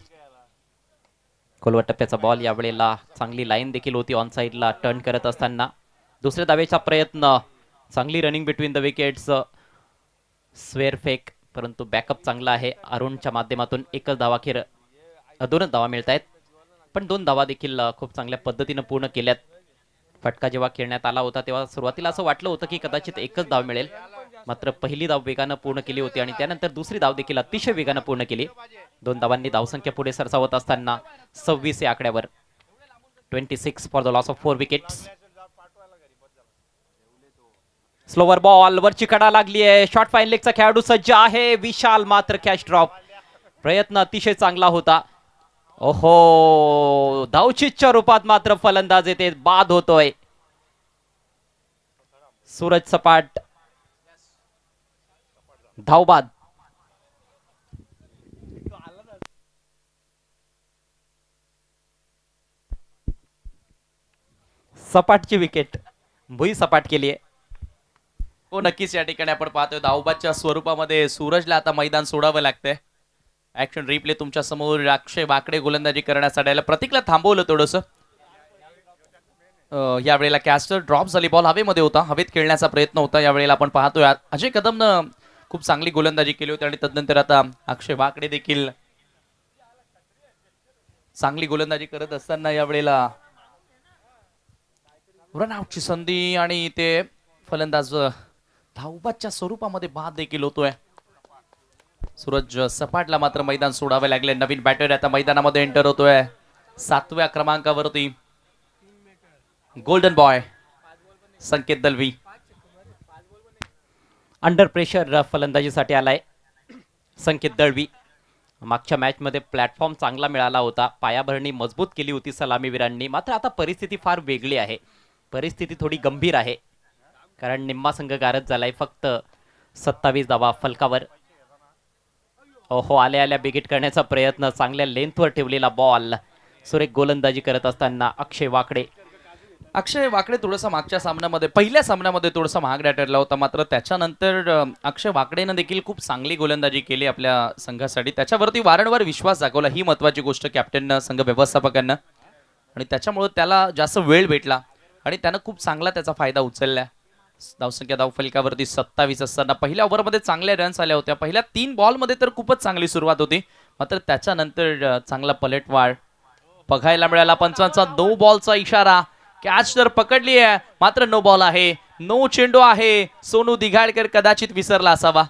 खोलवर टप्प्याचा बॉल, यावेळेला चांगली लाईन देखील होती ऑन साईडला टर्न करत असताना. दुसऱ्या धावेचा प्रयत्न, चांगली running between the wickets, square fake, परंतु बॅकअप चांगला आहे अरुणच्या माध्यमातून. एकच धावा अखेर, 2च धावा मिळत आहेत, पण 2 धावा देखील खूप चांगल्या पद्धतीनं पूर्ण केल्यात. फटका जेव्हा खेळण्यात आला होता तेव्हा सुरुवातीला असं वाटलं होतं की कदाचित एकच धाव मिळेल, मात्र पहिली धाव वेगानं पूर्ण केली होती आणि त्यानंतर दुसरी धाव देखील अतिशय वेगानं पूर्ण केली. 2 धावांनी धावसंख्या पुढे सरसावत असताना 26 या आकड्यावर. 26 for the loss of 4 wickets. Slower ball, वरची कडा लागली आहे. शॉर्ट फाईन लेगचा खेळाडू सज्ज आहे विशाल, मात्र कॅच ड्रॉप. प्रयत्न अतिशय चांगला होता. ओहो, धावचीच्या रूपात मात्र फलंदाज येथे बाद होतोय. सूरज सपाट धावबाद. सपाटची विकेट, भुई सपाट केली आहे. हो नक्कीच या ठिकाणी आपण पाहतोय धावबादच्या स्वरूपामध्ये सूरजला आता मैदान सोडावं लागतंय. ऍक्शन रिप्ले तुमच्या समोर. अक्षय वाकडे गोलंदाजी करण्यासाठी आला. प्रतीकला थांबवलं थोडंसं. यावेळेला कॅस्टर ड्रॉप झाली. बॉल हवेमध्ये होता. हवेत खेळण्याचा प्रयत्न होता. यावेळेला आपण पाहतोय अजय कदमनं खूप चांगली गोलंदाजी केली होती आणि तदनंतर आता अक्षय वाकडे देखील चांगली गोलंदाजी करत असताना यावेळेला रनआउटची संधी आणि ते फलंदाज धावबादच्या स्वरूपामध्ये बाद देखील होतोय. सूरज सपाटला मात्र मैदान सोडावे लागले. नवीन बॅटर आता मैदानामध्ये एंटर होतोय 7व्या क्रमांकावरती गोल्डन बॉय संकेत दलवी. अंडर प्रेशर फलंदाजीसाठी आलाय संकेत दळवी. मागच्या मॅचमध्ये प्लॅटफॉर्म चांगला मिळाला होता. पायाभरणी मजबूत केली होती सलामीवीरांनी. मात्र आता परिस्थिती फार वेगळी आहे. परिस्थिती थोडी गंभीर आहे कारण निम्मा संघ गारद झालाय. फक्त 27 धावा फलकावर. ओहो आल्या आल्या बिगिट करण्याचा प्रयत्न. चांगल्या लेंथवर ठेवलेला बॉल. सुरेख गोलंदाजी करत असताना अक्षय वाकडे. अक्षय वाकडे थोडासा मागच्या सामन्यामध्ये पहिल्या सामन्यामध्ये थोडासा महागडा ठरला होता. मात्र त्याच्यानंतर अक्षय वाकडेनं देखील खूप चांगली गोलंदाजी केली आपल्या संघासाठी. त्याच्यावरती वारंवार विश्वास दाखवला. ही महत्वाची गोष्ट कॅप्टननं संघ व्यवस्थापकांना आणि त्याच्यामुळे त्याला जास्त वेळ भेटला आणि त्यानं खूप चांगला त्याचा फायदा उचलला. धावसंख्या धावफलकावरती 27 असताना पहिल्या ओव्हरमध्ये चांगल्या रन्स आल्या होत्या. पहिल्या 3 बॉलमध्ये तर खूपच चांगली सुरुवात होती. मात्र त्याच्यानंतर चांगला पलटवार बघायला मिळाला. पंचांचा 9 बॉलचा इशारा. कॅच तर पकडली आहे मात्र नो बॉल आहे. नो चेंडू आहे. सोनू दिघाडकर कदाचित विसरला असावा.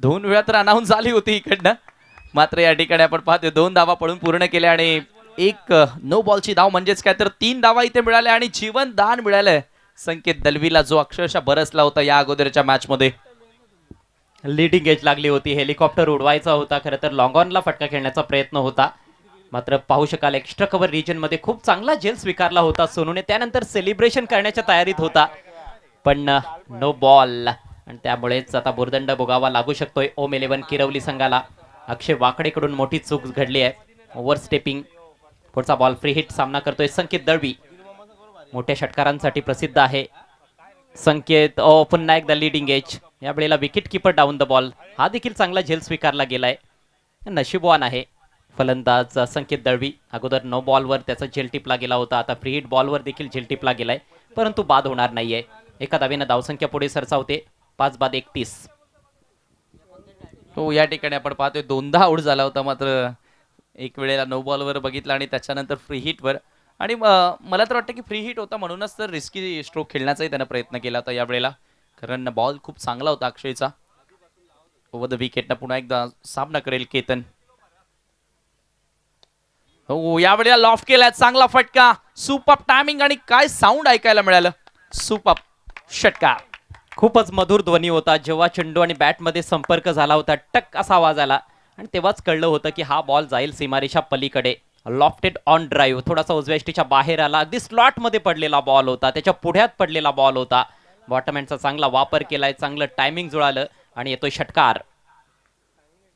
2 वेळा तर अनाऊन्स झाली होती इकडनं. मात्र या ठिकाणी आपण पाहतोय 2 धावा पळून पूर्ण केल्या आणि एक नो बॉलची धाव म्हणजेच काय तर 3 धावा इथे मिळाल्या आणि जीवन दान मिळालंय संकेत दलवीला जो अक्षरशः बरसला होता या अगोदरच्या मॅच मध्ये. लीडिंग एज लागली होती. हेलिकॉप्टर उडवायचा होता. खरं तर लॉंग ऑनला फटका खेळण्याचा प्रयत्न होता. मात्र पाहू शकाल एक्स्ट्रा कव्हर रिजन मध्ये खूप चांगला झेल स्वीकारला होता सोनूने. त्यानंतर सेलिब्रेशन करण्याच्या तयारीत होता पण नो बॉल आणि त्यामुळेच आता भुर्दंड भोगावा लागू शकतोय ओम 11 किरवली संघाला. अक्षय वाकडेकडून मोठी चूक घडली आहे. Over stepping. पुढचा बॉल फ्री हिट सामना करतोय संकेत दळवी. मोठ्या षटकारांसाठी प्रसिद्ध आहे संकेत. पुन्हा एकदा लीडिंग एज. यावेळेला wicket keeper down the ball. हा देखील चांगला झेल स्वीकारला गेलाय. नशीबवान आहे फलंदाज संकेत दळवी. अगोदर नो बॉलवर त्याचा झेल टिपला गेला होता. आता फ्री हिट बॉलवर देखील झेल टिपला गेलाय परंतु बाद होणार नाहीये. एका धावेनं धावसंख्या पुढे सरसावते 5 बाद 31. तो या ठिकाणी आपण पाहतोय 2दा आउट झाला होता. मात्र एक वेळेला नो बॉलवर बघितला आणि त्याच्यानंतर फ्री हिटवर. आणि मला तर वाटतं की फ्री हिट होता म्हणूनच तर रिस्की स्ट्रोक खेळण्याचाही त्यानं प्रयत्न केला होता यावेळेला. कारण बॉल खूप चांगला होता अक्षयचा. ओव्हर द विकेटनं पुन्हा एकदा सामना करेल केतन. हो यावेळेला लॉफ्ट केलाय. चांगला फटका. सुपर टायमिंग आणि काय साऊंड ऐकायला मिळालं. सुपर षटकार. खूपच मधुर ध्वनी होता जेव्हा चेंडू आणि बॅट मध्ये संपर्क झाला होता. टक असा आवाज आला आणि तेव्हाच कळलं होतं की हा बॉल जाईल सीमारेषा पलीकडे. Lofted on drive. थोडासा उजव्या एष्टीच्या बाहेर आला. अगदी स्लॉट मध्ये पडलेला बॉल होता. त्याच्या पुढ्यात पडलेला बॉल होता. बॉटमॅनचा चांगला वापर केलाय. चांगलं टायमिंग जुळालं आणि येतोय षटकार.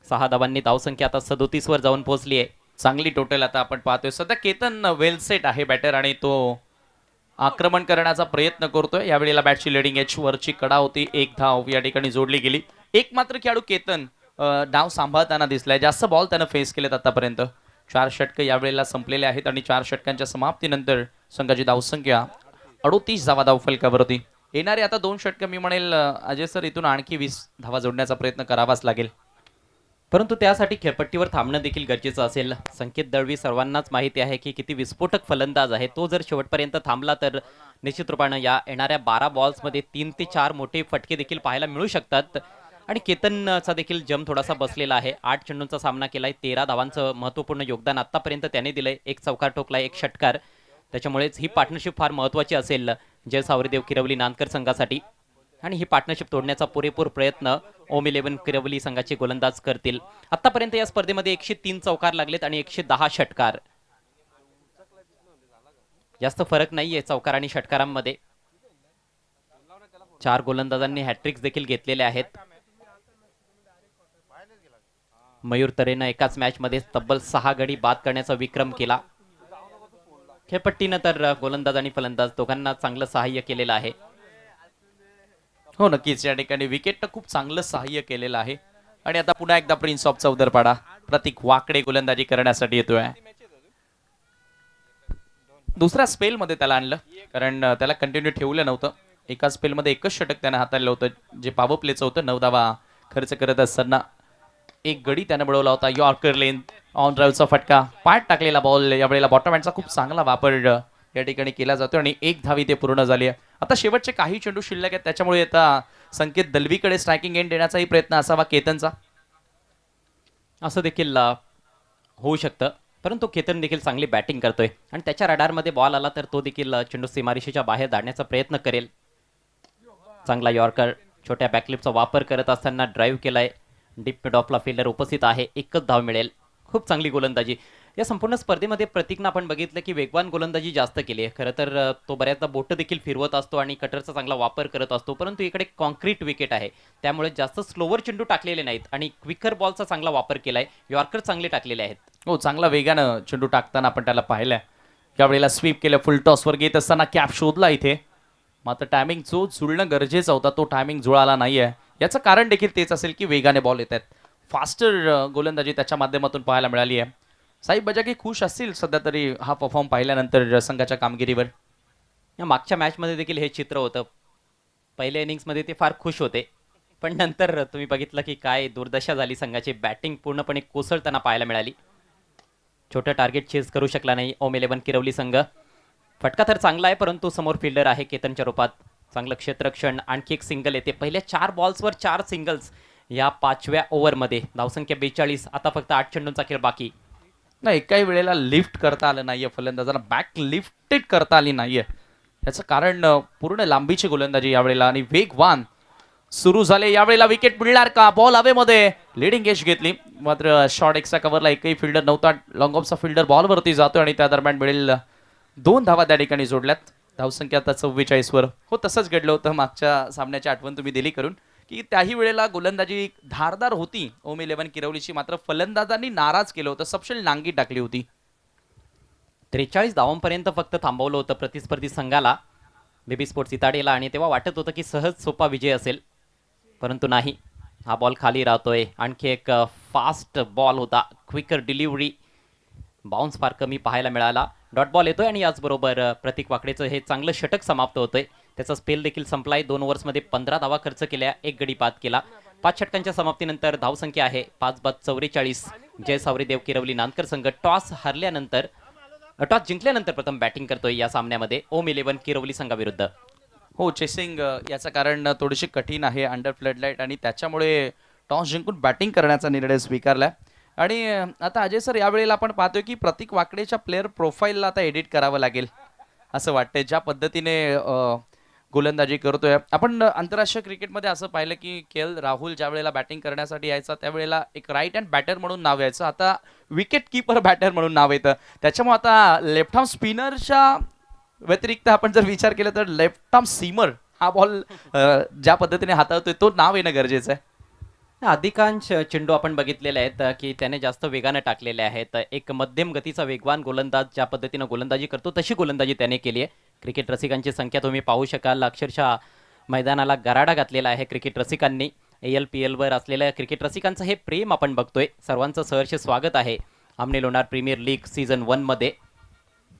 6 धावांनी धावसंख्या आता 37 वर जाऊन पोहोचली आहे. चांगली टोटल आता आपण पाहतोय. सध्या केतन वेल सेट आहे बॅटर आणि तो आक्रमण करण्याचा प्रयत्न करतोय. यावेळेला बॅटची लिडिंग एज वरची कडा होती. 1 धाव या ठिकाणी जोडली गेली. एक मात्र खेळाडू केतन डाव सांभाळताना दिसलाय. जास्त बॉल त्यानं फेस केलेत आतापर्यंत. 4 षटकं यावेळेला संपलेले आहेत आणि 4 षटकांच्या समाप्तीनंतर संघाची धावसंख्या 38 धावा धावफलकावरती. येणारे आता 2 षटकं मी म्हणेल अजय सर इथून आणखी 20 धावा जोडण्याचा प्रयत्न करावाच लागेल. परंतु त्यासाठी खेळपट्टीवर थांबणं देखील गरजेचं असेल. संकेत दळवी सर्वांनाच माहिती आहे की किती विस्फोटक फलंदाज आहे. तो जर शेवटपर्यंत थांबला तर निश्चित रूपानं या येणाऱ्या 12 बॉल्समध्ये 3 ते 4 मोठे फटके देखील पाहायला मिळू शकतात. आणि केतनचा देखील जम थोडासा बसलेला आहे. 8 चेंडूंचा सामना केलाय. 13 धावांचं महत्त्वपूर्ण योगदान आतापर्यंत त्याने दिलंय. 1 चौकार ठोकलाय, 1 षटकार. त्याच्यामुळेच ही पार्टनरशिप फार महत्त्वाची असेल जय सावरीदेव किरवली नांदकर संघासाठी. आणि ही पार्टनरशिप तोडण्याचा पुरेपूर प्रयत्न ओम 11 किरवली संघाचे गोलंदाज करतील. आतापर्यंत या स्पर्धेमध्ये 103 चौकार लागलेत आणि 110 षटकार. जास्त फरक नाहीये चौकार आणि षटकारांमध्ये. 4 गोलंदाजांनी हॅट्रिक्स देखील घेतलेले आहेत. मयूर तरेनं एकाच मॅच मध्ये तब्बल 6 गडी बाद करण्याचा विक्रम केला. खेळपट्टीनं तर गोलंदाज आणि फलंदाज दोघांना चांगलं सहाय्य केलेलं आहे. हो नक्कीच या ठिकाणी विकेटनं खूप चांगलं सहाय्य केलेलं आहे आणि आता पुन्हा एकदा प्रिन्स ऑफ चौदरपाडा प्रतीक वाकडे गोलंदाजी करण्यासाठी येतोय. दुसऱ्या स्पेलमध्ये त्याला आणलं कारण त्याला कंटिन्यू ठेवलं नव्हतं. एका स्पेलमध्ये एकच षटक त्यानं हाताळलं होतं जे पॉवर प्लेचं होतं. 9 धावा खर्च करत असताना एक गडी त्यानं मिळवला होता. यॉर्कर लेन ऑन ड्राईव्हचा फटका पाठ टाकलेला बॉल यावेळेला बॉटम हँडचा खूप चांगला वापर या ठिकाणी केला जातो आणि 1 धावी ते पूर्ण झाली आहे. आता शेवटचे काही चेंडू शिल्लक आहेत त्याच्यामुळे आता संकेत दलवीकडे स्ट्रायकिंग एंड देण्याचाही प्रयत्न असावा केतनचा. असं देखील होऊ शकतं, परंतु केतन देखील चांगली बॅटिंग करतोय आणि त्याच्या रडारमध्ये बॉल आला तर तो देखील चेंडू सीमारेषेच्या बाहेर धाडण्याचा प्रयत्न करेल. चांगला यॉर्कर छोट्या बॅकलिपचा वापर करत असताना ड्राईव्ह केलाय. डीप मिड ऑफला फिल्डर उपस्थित आहे. एकच धाव मिळेल. खूप चांगली गोलंदाजी या संपूर्ण स्पर्धेमध्ये. प्रतीकनं आपण बघितलं की वेगवान गोलंदाजी जास्त केली आहे. खरं तर तो बऱ्याचदा बोटं देखील फिरवत असतो आणि कटरचा चांगला वापर करत असतो, परंतु इकडे कॉन्क्रीट विकेट आहे त्यामुळे जास्त स्लोवर चेंडू टाकलेले नाहीत आणि क्विकर बॉलचा चांगला वापर केलाय. यॉर्कर चांगले टाकलेले आहेत. हो चांगला वेगानं चेंडू टाकताना आपण त्याला पाहिलंय. यावेळेला स्वीप केलं. फुल टॉसवर घेत असताना कॅप शोधला इथे, मात्र टायमिंग जो जुळणं गरजेचा होता तो टायमिंग जुळाला नाहीये. याचं कारण देखील तेच असेल की वेगाने बॉल येत आहेत. फास्टर गोलंदाजी त्याच्या माध्यमातून पाहायला मिळाली आहे. साईब बजाकी खुश असतील सध्या तरी हा परफॉर्म पाहिल्यानंतर संघाच्या कामगिरीवर. या मागच्या मॅचमध्ये देखील हे चित्र होतं. पहिल्या इनिंग्समध्ये ते फार खुश होते, पण नंतर तुम्ही बघितलं की काय दुर्दशा झाली. संघाची बॅटिंग पूर्णपणे कोसळताना पाहायला मिळाली. छोटं टार्गेट चेस करू शकला नाही ओम 11 किरवली संघ. फटका तर चांगला आहे, परंतु समोर फिल्डर आहे केतनच्या रूपात. चांगलं क्षेत्ररक्षण. आणखी एक सिंगल येते. पहिल्या 4 बॉल्सवर 4 सिंगल्स या 5व्या ओव्हरमध्ये. धावसंख्या 42. आता फक्त 8 चेंडूंचा खेळ बाकी. नाही एकाही वेळेला लिफ्ट करता आलं नाहीये फलंदाजांना. बॅक लिफ्टेड करता आली नाहीये. याचं कारण पूर्ण लांबीची गोलंदाजी यावेळेला आणि वेगवान सुरू झाले. यावेळेला विकेट मिळणार का? बॉल हवेमध्ये लिडिंग एज घेतली, मात्र शॉर्ट एक्सचा कव्हरला एकही फिल्डर नव्हता. लॉंग ऑफचा फिल्डर बॉलवरती जातोय आणि त्या दरम्यान मिळेल 2 धावा त्या ठिकाणी जोडल्यात. धावसंख्या आता 44 वर. हो तसंच घडलं होतं मागच्या सामन्याची आठवण तुम्ही दिली करून की त्याही वेळेला गोलंदाजी धारदार होती ओम 11 किरवलीची, मात्र फलंदाजांनी नाराज केलं होतं. सपशेल नांगी टाकली होती. 43 धावांपर्यंत फक्त थांबवलं होतं प्रतिस्पर्धी संघाला बेबी स्पोर्ट्स इताडेला आणि तेव्हा वाटत होतं की सहज सोपा विजय असेल, परंतु नाही. हा बॉल खाली राहतोय. आणखी एक फास्ट बॉल होता. Quicker delivery. बाउन्स फार कमी पाहायला मिळाला. डॉट बॉल येतोय आणि याचबरोबर प्रतीक वाकडेचं हे चांगलं षटक समाप्त होतोय. त्याचा स्पेल देखील संपलाय. 2 ओव्हर्समध्ये 15 धावा खर्च केल्या. 1 गडी बाद केला. 5 षटकांच्या समाप्तीनंतर धावसंख्या आहे 5 बाद 44. जय सावरीदेव किरवली नांदकर संघ टॉस जिंकल्यानंतर प्रथम बॅटिंग करतोय या सामन्यामध्ये ओम 11 किरवली संघाविरुद्ध. हो चेसिंग याचं कारण थोडीशी कठीण आहे अंडर फ्लडलाईट आणि त्याच्यामुळे टॉस जिंकून बॅटिंग करण्याचा निर्णय स्वीकारलाय. आणि आता अजय सर यावेळेला आपण पाहतोय की प्रतीक वाकडेच्या प्लेअर प्रोफाईलला आता एडिट करावं लागेल असं वाटतंय. ज्या पद्धतीने गोलंदाजी करतोय आपण आंतरराष्ट्रीय क्रिकेटमध्ये असं पाहिलं की के.एल. राहुल ज्या वेळेला बॅटिंग करण्यासाठी यायचा त्यावेळेला एक राईट हँड बॅटर म्हणून नाव यायचं. आता विकेट कीपर बॅटर म्हणून नाव येतं. त्याच्यामुळे आता लेफ्ट आर्म स्पिनरच्या व्यतिरिक्त आपण जर विचार केला तर लेफ्ट आर्म सीमर हा बॉल ज्या पद्धतीने हाताळतोय तो नाव येणं गरजेचं आहे. अधिकांश चेंडू आपण बघितलेले आहेत की त्याने जास्त वेगाने टाकलेले आहेत. एक मध्यम गतीचा वेगवान गोलंदाज ज्या पद्धतीनं गोलंदाजी करतो तशी गोलंदाजी त्याने केली आहे. क्रिकेट रसिकांची संख्या तुम्ही पाहू शकाल. अक्षरशः मैदानाला गराडा घातलेला आहे क्रिकेट रसिकांनी. ALPL वर असलेल्या क्रिकेट रसिकांचं हे प्रेम आपण बघतोय. सर्वांचं सहर्ष स्वागत आहे आमने लोणार प्रीमियर लीग सीझन 1 मध्ये.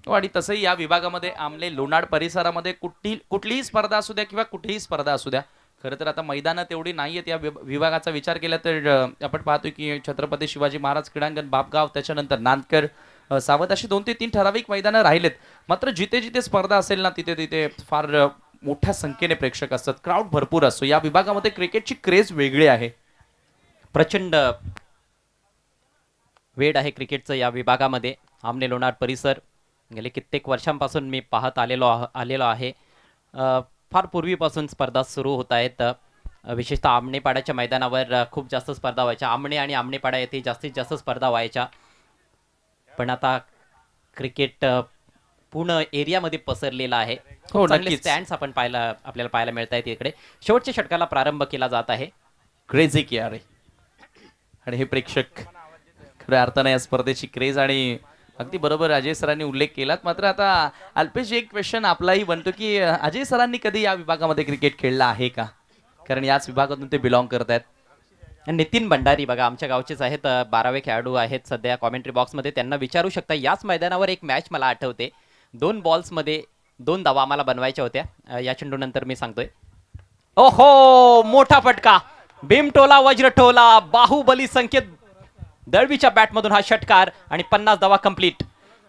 आणि तसंही या विभागामध्ये आमले लोणाड परिसरामध्ये कुठलीही स्पर्धा असू द्या किंवा कुठेही स्पर्धा असू द्या, खरं तर आता मैदानं तेवढी नाही आहेत. या विभागाचा विचार केला तर आपण पाहतोय की छत्रपती शिवाजी महाराज क्रीडांगण बापगाव, त्याच्यानंतर नांदकर, सावत अशी 2 ते 3 ठराविक मैदानं राहिलेत. मात्र जिथे जिथे स्पर्धा असेल ना तिथे तिथे फार मोठ्या संख्येने प्रेक्षक असतात. क्राऊड भरपूर असतो. या विभागामध्ये क्रिकेटची क्रेज वेगळी आहे. प्रचंड वेळ आहे क्रिकेटचं या विभागामध्ये. आमने लोणार परिसर गेले कित्येक वर्षांपासून मी पाहत आलेलो आहे. फार पूर्वीपासून स्पर्धा सुरू होत आहेत. विशेषतः आमनेपाड्याच्या मैदानावर खूप जास्त स्पर्धा व्हायच्या. आमणे आणि आमनेपाडा येथे जास्तीत जास्त स्पर्धा व्हायच्या. पण आता क्रिकेट पूर्ण एरियामध्ये पसरलेला आहे. हो, चांगले नक्कीच. स्टँड्स आपल्याला पाहायला मिळत आहेत इकडे. शेवटच्या षटकाला प्रारंभ केला जात आहे. क्रेझी की अरे, आणि हे प्रेक्षक खऱ्या अर्थाने या स्पर्धेची क्रेज. आणि अगदी बरोबर अजय सरांनी उल्लेख केलात. मात्र आता अल्पेश एक क्वेश्चन आपलाही बनतो की अजय सरांनी कधी या विभागामध्ये क्रिकेट खेळला आहे का? कारण याच विभागातून ते बिलॉंग करत आहेत. नितीन भंडारी बघा आमच्या गावचेच आहेत, 12वे खेळाडू आहेत सध्या कॉमेंट्री बॉक्समध्ये. त्यांना विचारू शकता. याच मैदानावर एक मॅच मला आठवते, 2 बॉल्समध्ये 2 धावा आम्हाला बनवायच्या होत्या. या चेंडूनंतर मी सांगतोय. ओहो, मोठा फटका, भीमटोला वज्रटोला, बाहुबली संकेत दळवीच्या बॅटमधून हा षटकार आणि 50 धावा कंप्लीट.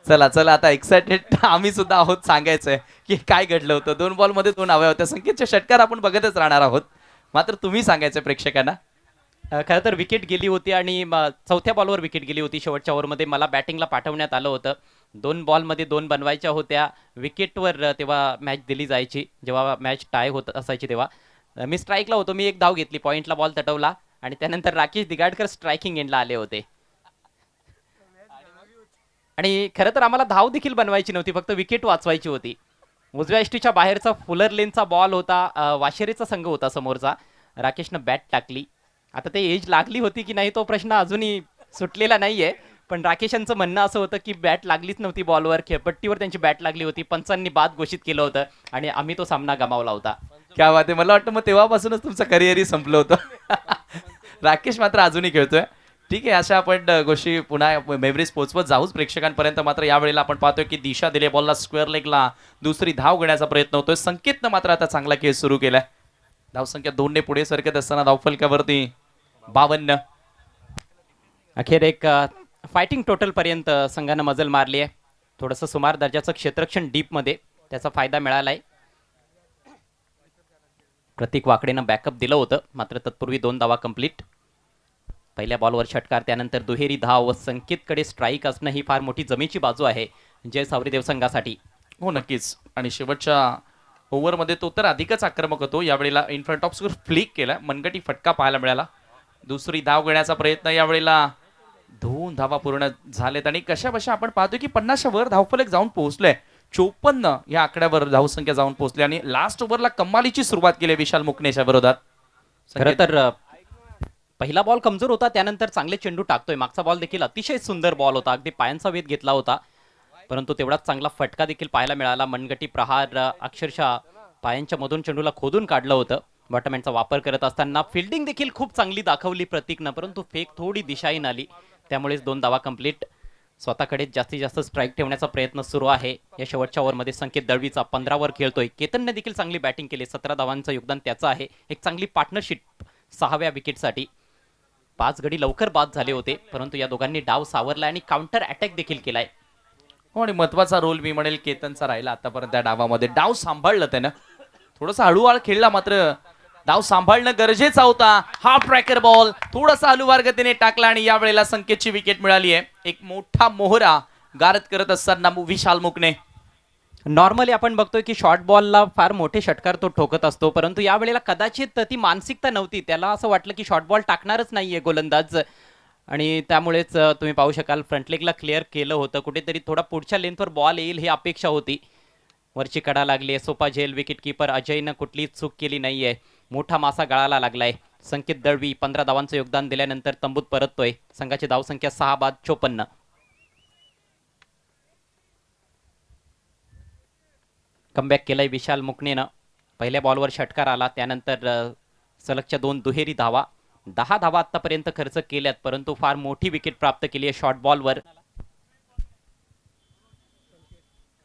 चला चला, आता एक्साइटेड आम्ही सुद्धा आहोत सांगायचंय की काय घडलं होतं. 2 बॉलमध्ये 2 हव्या होत्या. संकेतचे षटकार आपण बघतच राहणार आहोत, मात्र तुम्ही सांगायचं प्रेक्षकांना. खरं तर विकेट गेली होती आणि चौथ्या बॉलवर विकेट गेली होती. शेवटच्या ओव्हरमध्ये मला बॅटिंगला पाठवण्यात आलं होतं. 2 बॉलमध्ये 2 बनवायच्या होत्या. विकेटवर तेव्हा मॅच दिली जायची, जेव्हा मॅच टाय होत असायची तेव्हा. मी स्ट्राईकला होतो. मी एक धाव घेतली, पॉईंटला बॉल तटवला आणि त्यानंतर राकेश दिगाडकर स्ट्रायकिंग एंडला आले होते. आणि खरं तर आम्हाला धाव देखील बनवायची नव्हती, फक्त विकेट वाचवायची होती. उजव्या एष्टीच्या बाहेरचा फुलर लेनचा बॉल होता. वाशेरीचा संघ होता समोरचा. राकेशनं बॅट टाकली. आता ते एज लागली होती की नाही तो प्रश्न अजूनही सुटलेला नाहीये, पण राकेशांचं म्हणणं असं होतं की बॅट लागलीच नव्हती बॉलवर, खेळपट्टीवर त्यांची बॅट लागली होती. पंचांनी बाद घोषित केलं होतं आणि आम्ही तो सामना गमावला होता. क्या बात आहे. मला वाटतं मग तेव्हापासूनच तुमचं करिअरही संपलं होतं. राकेश मात्र अजूनही खेळतोय. ठीक आहे, अशा आपण गोष्टी पुन्हा मेमरीज पोहोचवत जाऊच प्रेक्षकांपर्यंत. मात्र यावेळेला आपण पाहतोय की दिशा दिले बॉलला स्क्वेअर लेगला दुसरी धाव घेण्याचा प्रयत्न होतोय. संकेतनं मात्र आता चांगला खेळ सुरू केलाय. धावसंख्या 2 ने पुढे सरकत असताना धावफलकावरती 52. अखेर एक फायटिंग टोटल पर्यंत संघानं मजल मारली आहे. थोडंसं सुमार दर्जाचं क्षेत्ररक्षण डीपमध्ये त्याचा फायदा मिळालाय. प्रतीक वाकडेनं बॅकअप दिलं होतं, मात्र तत्पूर्वी 2 धावा कंप्लीट. पहिल्या बॉलवर षटकार, त्यानंतर दुहेरी धाव. संकेतकडे स्ट्राईक असणं ही फार मोठी जमेची बाजू आहे जय सावरीदेव संघासाठी. हो नक्कीच. आणि शेवटच्या ओव्हरमध्ये तो तर अधिकच आक्रमक होतो. यावेळेला in front off score flick केला, मनगटी फटका पाहायला मिळाला. दुसरी धाव घेण्याचा प्रयत्न, यावेळेला 2 धावा पूर्ण झालेत. आणि कशा बशा आपण पाहतोय की 50च्या वर धावफलक जाऊन पोहोचलोय. 54 या आकड्यावर धावसंख्या जाऊन पोहोचली आणि लास्ट ओव्हरला कमालीची सुरुवात केली विशाल मुकनेच्या विरोधात. खरं तर पहिला बॉल कमजोर होता, त्यानंतर चांगले चेंडू टाकतोय. मागचा बॉल देखील अतिशय सुंदर बॉल होता, अगदी पायांचा वेध घेतला होता, परंतु तेवढाच चांगला फटका देखील पाहायला मिळाला. मनगटी प्रहार, अक्षरशः पायांच्या मधून चेंडूला खोदून काढलं होतं. बॉटमहँडचा वापर करत असताना फिल्डिंग देखील खूप चांगली दाखवली प्रतीकनं, परंतु फेक थोडी दिशाहीन आली, त्यामुळेच 2 धावा कंप्लीट. स्वतःकडे जास्तीत जास्त स्ट्राईक ठेवण्याचा प्रयत्न सुरू आहे. या शेवटच्या ओव्हरमध्ये संकेत दळवीचा 15 खेळतोय. केतनने देखील चांगली बॅटिंग केली, 17 धावांचं योगदान त्याचं आहे. एक चांगली पार्टनरशिप 6व्या विकेटसाठी. 5 गडी लवकर बाद झाले होते, परंतु या दोघांनी डाव सावरला आणि काउंटर अटॅक देखील केलाय. हो, आणि महत्वाचा रोल मी म्हणेल केतनचा राहिला आतापर्यंत त्या डावामध्ये. डाव सांभाळलं त्यानं, थोडासा हळूहळू खेळला, मात्र डाव सांभाळणं गरजेचा होता. हाफ ट्रॅकर बॉल थोडासा हलुवार गतीने टाकला आणि यावेळेला संकेतची विकेट मिळाली आहे. एक मोठा मोहरा गारद करत असताना विशाल मुकणे. नॉर्मली आपण बघतोय की शॉर्ट बॉलला फार मोठे षटकार तो ठोकत असतो, परंतु यावेळेला कदाचित ती मानसिकता नव्हती. त्याला असं वाटलं की शॉर्ट बॉल टाकणारच नाहीये गोलंदाज, आणि त्यामुळेच तुम्ही पाहू शकाल फ्रंट लेगला क्लिअर केलं होतं. कुठेतरी थोडा पुढच्या लेंथवर बॉल येईल ही अपेक्षा होती. वरची कडा लागली, सोपा झेल. विकेट किपर अजयनं कुठलीच चूक केली नाहीये. मोठा मासा गळाला लागलाय. संकेत दळवी 15 धावांचं योगदान दिल्यानंतर तंबूत परततोय. संघाची धावसंख्या 6 बाद 54. कमबॅक केलाय विशाल मुकणेनं. पहिल्या बॉलवर षटकार आला, त्यानंतर सलगच्या 2 दुहेरी धावा. 10 धावा आतापर्यंत खर्च केल्यात, परंतु फार मोठी विकेट प्राप्त केली आहे शॉर्ट बॉलवर.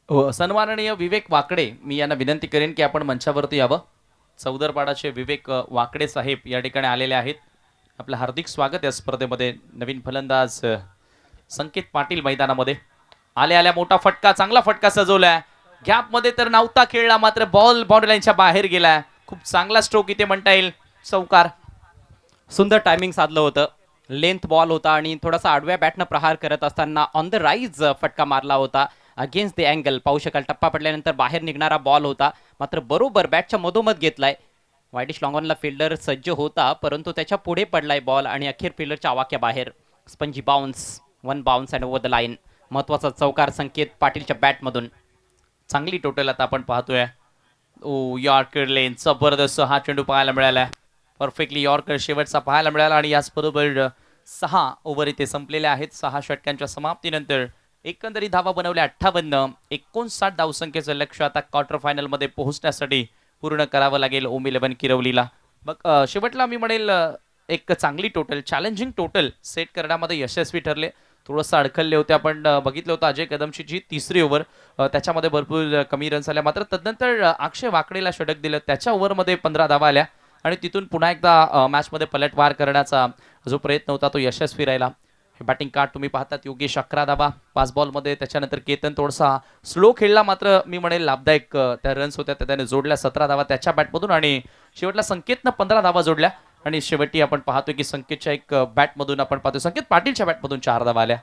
हो, सन्माननीय विवेक वाकडे, मी यांना विनंती करेन की आपण मंचावरती यावं. चौदरपाडाचे विवेक वाकडे साहेब या ठिकाणी आलेले आहेत. आपलं हार्दिक स्वागत या स्पर्धेमध्ये. नवीन फलंदाज संकेत पाटील मैदानामध्ये आले. आल्या मोठा फटका, चांगला फटका सजवलाय. गॅप मध्ये तर नव्हता खेळला, मात्र बॉल बाउंड्री लाईनच्या बाहेर गेला. खूप चांगला स्ट्रोक इथे म्हणता येईल. चौकार. सुंदर टायमिंग साधलं होतं. लेंथ बॉल होता आणि थोडासा आडव्या बॅटनं प्रहार करत असताना ऑन द राईज फटका मारला होता अगेन्स्ट द अँगल. पाहू शकाल टप्पा पडल्यानंतर बाहेर निघणारा बॉल होता, मात्र बरोबर बॅटच्या मधोमध घेतलाय. वाईडिश लॉंगॉनला फिल्डर सज्ज होता, परंतु त्याच्या पुढे पडलाय बॉल आणि अखेर फिल्डरच्या आवाक्या बाहेर. Spongy bounce, 1 bounce and over the line. महत्वाचा चौकार संकेत पाटीलच्या बॅटमधून. चांगली टोटल आता आपण पाहतोय. ओ, यॉर्कर लेन जबरदस्त हा चेंडू पाहायला मिळाला. परफेक्टली यॉर्कर शेवटचा पाहायला मिळाला आणि याचबरोबर 6 ओव्हर इथे संपलेल्या आहेत. 6 षटकांच्या समाप्तीनंतर एकंदरीत धावा बनवल्या 58. 59 धावसंख्येचं लक्ष्य आता क्वार्टर फायनल मध्ये पोहोचण्यासाठी पूर्ण करावं लागेल ओम 11 किरवलीला. मग शेवटला मी म्हणेल एक चांगली टोटल चॅलेंजिंग टोटल सेट करण्यामध्ये यशस्वी ठरले. थोडंसं अडखळले होते. आपण बघितलं होतं अजय कदमची जी तिसरी ओव्हर त्याच्यामध्ये भरपूर कमी रन्स आल्या. मात्र तदनंतर अक्षय वाकडेला षटक दिलं. त्याच्या ओव्हरमध्ये 15 धावा आल्या आणि तिथून पुन्हा एकदा मॅचमध्ये पलटवार करण्याचा जो प्रयत्न होता तो यशस्वी राहिला. हे बॅटिंग कार्ड तुम्ही पाहतात. योगेश 11 धावा 5 बॉलमध्ये. त्याच्यानंतर केतन थोडासा स्लो खेळला मात्र मी म्हणेल लाभदायक त्या रन्स होत्या त्या त्याने जोडल्या. 17 धावा त्याच्या बॅटमधून आणि शेवटला संकेतनं 15 धावा जोडल्या. आणि शेवटी आपण पाहतोय की संकेतच्या एक बॅटमधून आपण पाहतोय संकेत पाटीलच्या बॅटमधून 4 धावा आल्या.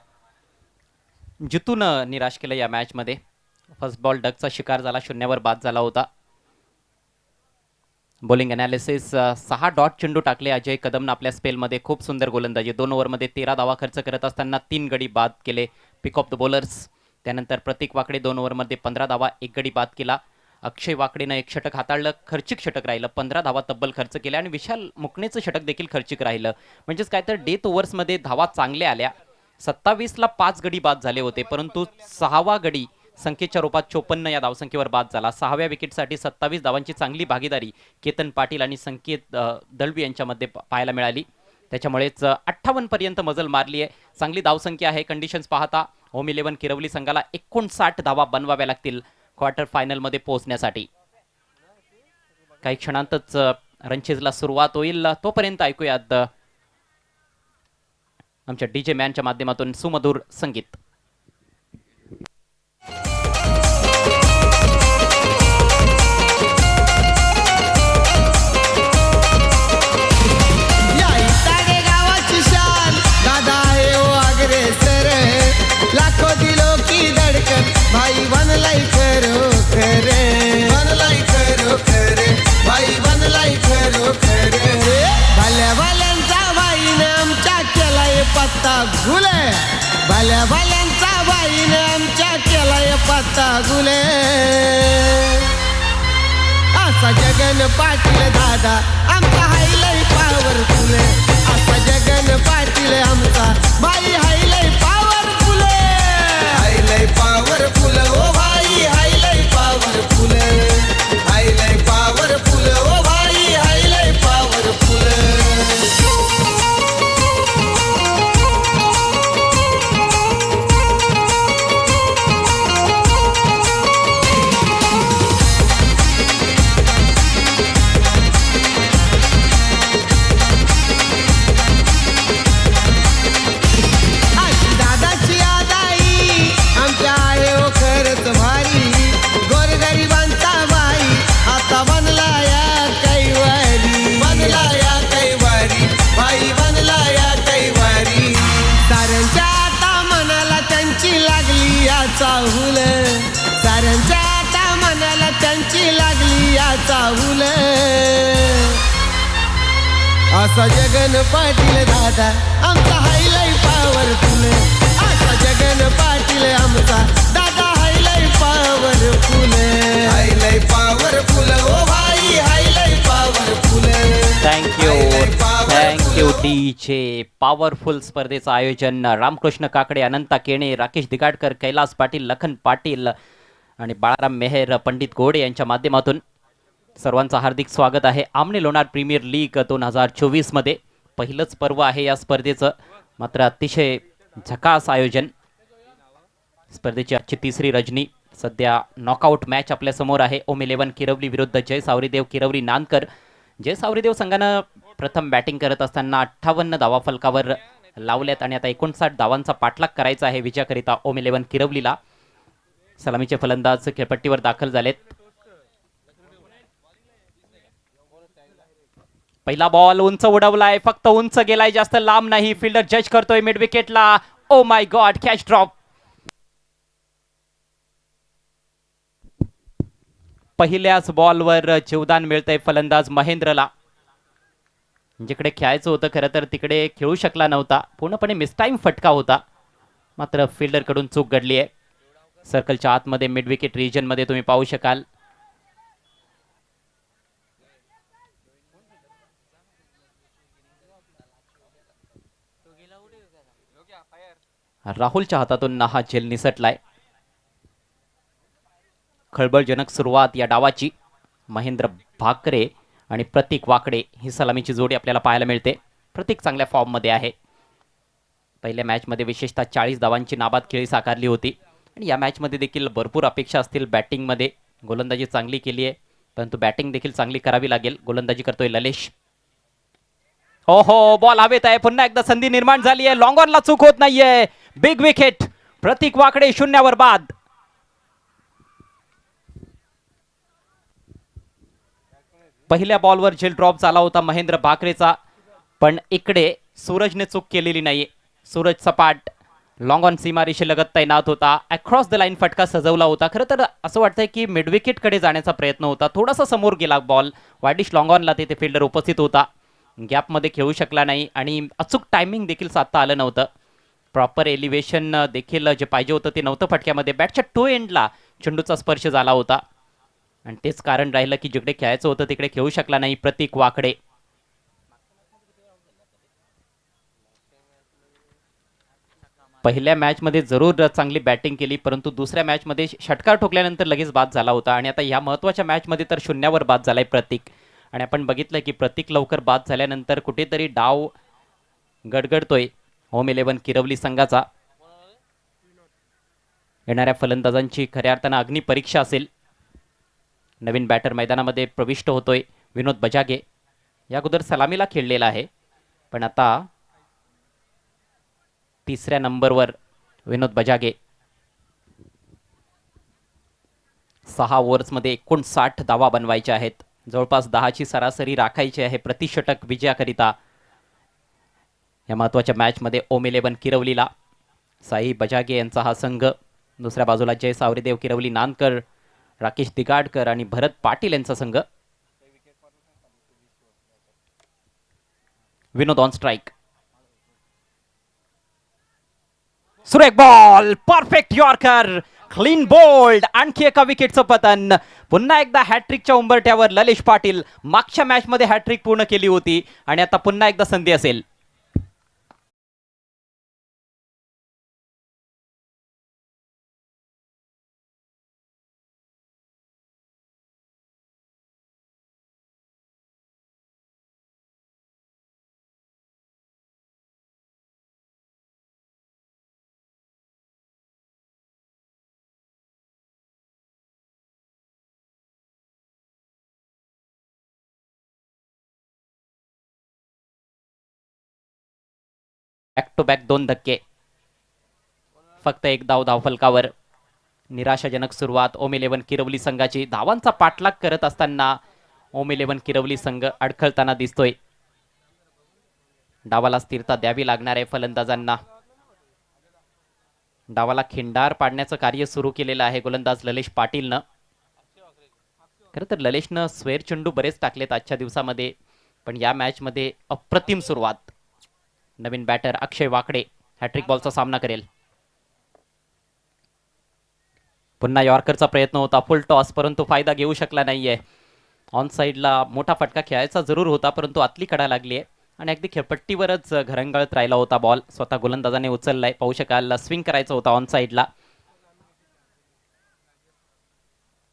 जितून निराश केलं या मॅचमध्ये. फर्स्ट बॉल डकचा शिकार झाला, 0वर बाद झाला होता. बॉलिंग अनालिसिस 6 डॉट चेंडू टाकले अजय कदमनं आपल्या स्पेलमध्ये. खूप सुंदर गोलंदाजी. 2 ओव्हरमध्ये 13 धावा खर्च करत असताना 3 गडी बाद केले. पिक ऑफ द बॉलर्स. त्यानंतर प्रतीक वाकडे 2 ओव्हरमध्ये 15 धावा 1 गडी बाद केला. अक्षय वाकडेनं 1 षटक हाताळलं. खर्चिक षटक राहिलं. 15 धावा तब्बल खर्च केल्या आणि विशाल मुकणेचं षटक देखील खर्चिक राहिलं. म्हणजेच काय तर डेथ ओव्हर्समध्ये धावा चांगल्या आल्या. 27ला 5 गडी बाद झाले होते परंतु 6वा गडी संकेतच्या रूपात 54 या धावसंख्येवर बाद झाला. 6व्या विकेटसाठी 27 धावांची चांगली भागीदारी केतन पाटील आणि संकेत दळवी यांच्यामध्ये पाहायला मिळाली. त्याच्यामुळेच 58 पर्यंत मजल मारली आहे. चांगली धावसंख्या आहे. कंडिशन्स पाहता होम 11 किरवली संघाला 59 धावा बनवाव्या लागतील क्वार्टर फायनलमध्ये पोहोचण्यासाठी. काही क्षणांतच रनचेजला सुरुवात होईल. तोपर्यंत ऐकूयात आमच्या डीजे मॅनच्या माध्यमातून सुमधुर संगीत. या इटाडे गावाची शान दादा आहे ओ अग्रेसर. लाखो दिलो की धडकन भाई बनलाई खरो खरे. बनलाई खरो खरे भाई बनलाई खरो खरे. भल्या भल्यांचा बाईने आमच्या केलाय पत्ता गुले. भल्या भल्यांचा बाईने आमच्या केलाय पत्ता गुले. असा जगन पाटील दादा आमचा हायलय पॉवरफुल. असा जगन पाटील आमचा बाई हायलय पॉवरफुल. हायलय पॉवरफुल ओ भाई हायलय पॉवरफुल. हायलय पॉवरफुल ओ भाई हायलय पॉवरफुल. दादाची आदाई आमच्या आहे ओ खरंच भारी. गोरगरिबांचा बाई आता बनला या कैवारी. बनला या कैवारी बाई बनला या कैवारी. साऱ्यांच्या आता मनाला त्यांची लागली या चाहूल. साऱ्यांच्या आता मनाला त्यांची लागली या चाहूल. असा जगन पाटील दादा आमचा हायलय पॉवरफुल. असा जगन पाटील आमचा दादा हायलय पॉवरफुल. हायलय पॉवरफुल ओ भाई हायलय पॉवरफुल. Thank you DJ. पॉवरफुल स्पर्धेचं आयोजन रामकृष्ण काकडे, अनंता केणे, राकेश दिगाडकर, कैलास पाटील, लखन पाटील आणि बाळाराम मेहर, पंडित गोडे यांच्या माध्यमातून सर्वांचं हार्दिक स्वागत आहे. आमने लोणार प्रीमियर लीग 2024 मध्ये पहिलंच पर्व आहे या स्पर्धेचं. मात्र अतिशय झकास आयोजन. स्पर्धेची आजची तिसरी रजनी. सध्या नॉकआउट मॅच आपल्या समोर आहे. ओम 11 किरवली विरुद्ध जय सावरीदेव किरवली नानकर. जय सावरीदेव संघानं प्रथम बॅटिंग करत असताना 58 धावा फलकावर लावल्यात आणि आता 59 धावांचा पाठलाग करायचा आहे विजयाकरिता ओम 11 किरवलीला. सलामीचे फलंदाज खेळपट्टीवर दाखल झालेत. पहिला बॉल उंच उडवलाय. फक्त उंच गेलाय, जास्त लांब नाही. फिल्डर जज करतोय मिड विकेटला. Oh my God, catch drop. पहिल्याच बॉलवर जीवदान मिळतंय फलंदाज महेंद्रला. जिकडे खेळायचं होतं खरं तर तिकडे खेळू शकला नव्हता. पूर्णपणे मिसटाईम फटका होता. मात्र फिल्डर कडून चूक घडली आहे. सर्कलच्या आतमध्ये मिड विकेट रिजन मध्ये तुम्ही पाहू शकाल. राहुलच्या हातातून हा झेल निसटलाय. खळबळजनक सुरुवात या डावाची. महेंद्र भाकरे आणि प्रतीक वाकडे ही सलामीची जोडी आपल्याला पाहायला मिळते. प्रतीक चांगल्या फॉर्ममध्ये आहे. पहिल्या मॅचमध्ये विशेषतः 40 धावांची नाबाद खेळी साकारली होती आणि या मॅचमध्ये देखील भरपूर अपेक्षा असतील. बॅटिंगमध्ये गोलंदाजी चांगली केली आहे, परंतु बॅटिंग देखील चांगली करावी लागेल. गोलंदाजी करतोय ललेश. हो हो, बॉल हवेत आहे. पुन्हा एकदा संधी निर्माण झाली आहे. लॉंग ऑनला चूक होत नाहीये. Big wicket. प्रतीक वाकडे 0 बाद. पहिल्या बॉलवर झेल ड्रॉप झाला होता महेंद्र भाकरेचा, पण इकडे सूरजने चूक केलेली नाही. सूरज सपाट लॉंग ऑन सीमारेषे लगत तैनात होता. अक्रॉस द लाईन फटका सजवला होता. खरं तर असं वाटतंय की मिड विकेट कडे जाण्याचा प्रयत्न होता. थोडासा समोर गेला बॉल. वायडिश लॉंग ऑनला तिथे फिल्डर उपस्थित होता. गॅपमध्ये खेळू शकला नाही आणि अचूक टायमिंग देखील साधता आलं नव्हतं. प्रॉपर एलिव्हेशन देखील जे पाहिजे होतं ते नव्हतं फटक्यामध्ये. बॅटच्या टो एंडला चेंडूचा स्पर्श झाला होता आणि तेच कारण राहिलं की जिकडे खेळायचं होतं तिकडे खेळू शकला नाही प्रतीक वाकडे. पहिल्या मॅचमध्ये जरूर चांगली बॅटिंग केली, परंतु दुसऱ्या मॅचमध्ये षटकार ठोकल्यानंतर लगेच बाद झाला होता आणि आता या महत्त्वाच्या मॅचमध्ये तर 0 बाद झालाय प्रतीक. आणि आपण बघितलं की प्रतीक लवकर बाद झाल्यानंतर कुठेतरी डाव गडगडतोय होम 11 किरवली संघाचा. येणाऱ्या फलंदाजांची खऱ्या अर्थानं अग्निपरीक्षा असेल. नवीन बॅटर मैदानामध्ये प्रविष्ट होतोय विनोद बजागे. या अगोदर सलामीला खेळलेला आहे, पण आता 3ऱ्या नंबरवर विनोद बजागे. 6 ओव्हर्समध्ये 59 धावा बनवायचे आहेत. जवळपास 10ची सरासरी राखायची आहे प्रतिषटक विजयाकरिता. या महत्त्वाच्या मॅचमध्ये ओम 11 किरवलीला साई बजागे यांचा हा संघ. दुसऱ्या बाजूला जय सावरीदेव किरवली नानकर, राकेश दिगाडकर आणि भरत पाटील यांचा संघ. विनोद ऑन स्ट्राइक. सुरेख ball, perfect yorker, clean bowled. आणखी एका विकेटचं पतन. पुन्हा एकदा हॅट्रिकच्या उंबरठ्यावर ललेश पाटील. मागच्या मॅचमध्ये हॅट्रिक पूर्ण केली होती आणि आता पुन्हा एकदा संधी असेल. बॅक टू बॅक 2 धक्के. फक्त एक धावफलकावर. निराशाजनक सुरुवात ओम 11 किरवली संघाची. धावांचा पाठलाग करत असताना ओम 11 किरवली संघ अडखळताना दिसतोय. डावाला स्थिरता द्यावी लागणार आहे फलंदाजांना. डावाला खिंडार पाडण्याचं कार्य सुरू केलेलं आहे गोलंदाज ललेश पाटीलनं. खरं तर ललेशनं स्वेर चेंडू बरेच टाकलेत आजच्या दिवसामध्ये, पण या मॅचमध्ये अप्रतिम सुरुवात. नवीन बॅटर अक्षय वाकडे हॅट्रिक बॉलचा सामना करेल. पुन्हा यॉर्करचा प्रयत्न होता, फुल टॉस, परंतु फायदा घेऊ शकला नाहीये. ऑन साईडला मोठा फटका खेळायचा जरूर होता, परंतु आतली कडा लागली आहे आणि अगदी खेळपट्टीवरच घरंगळत राहिला होता बॉल. स्वतः गोलंदाजाने उचललाय. पाहू शकाल स्विंग करायचा होता ऑन साईडला.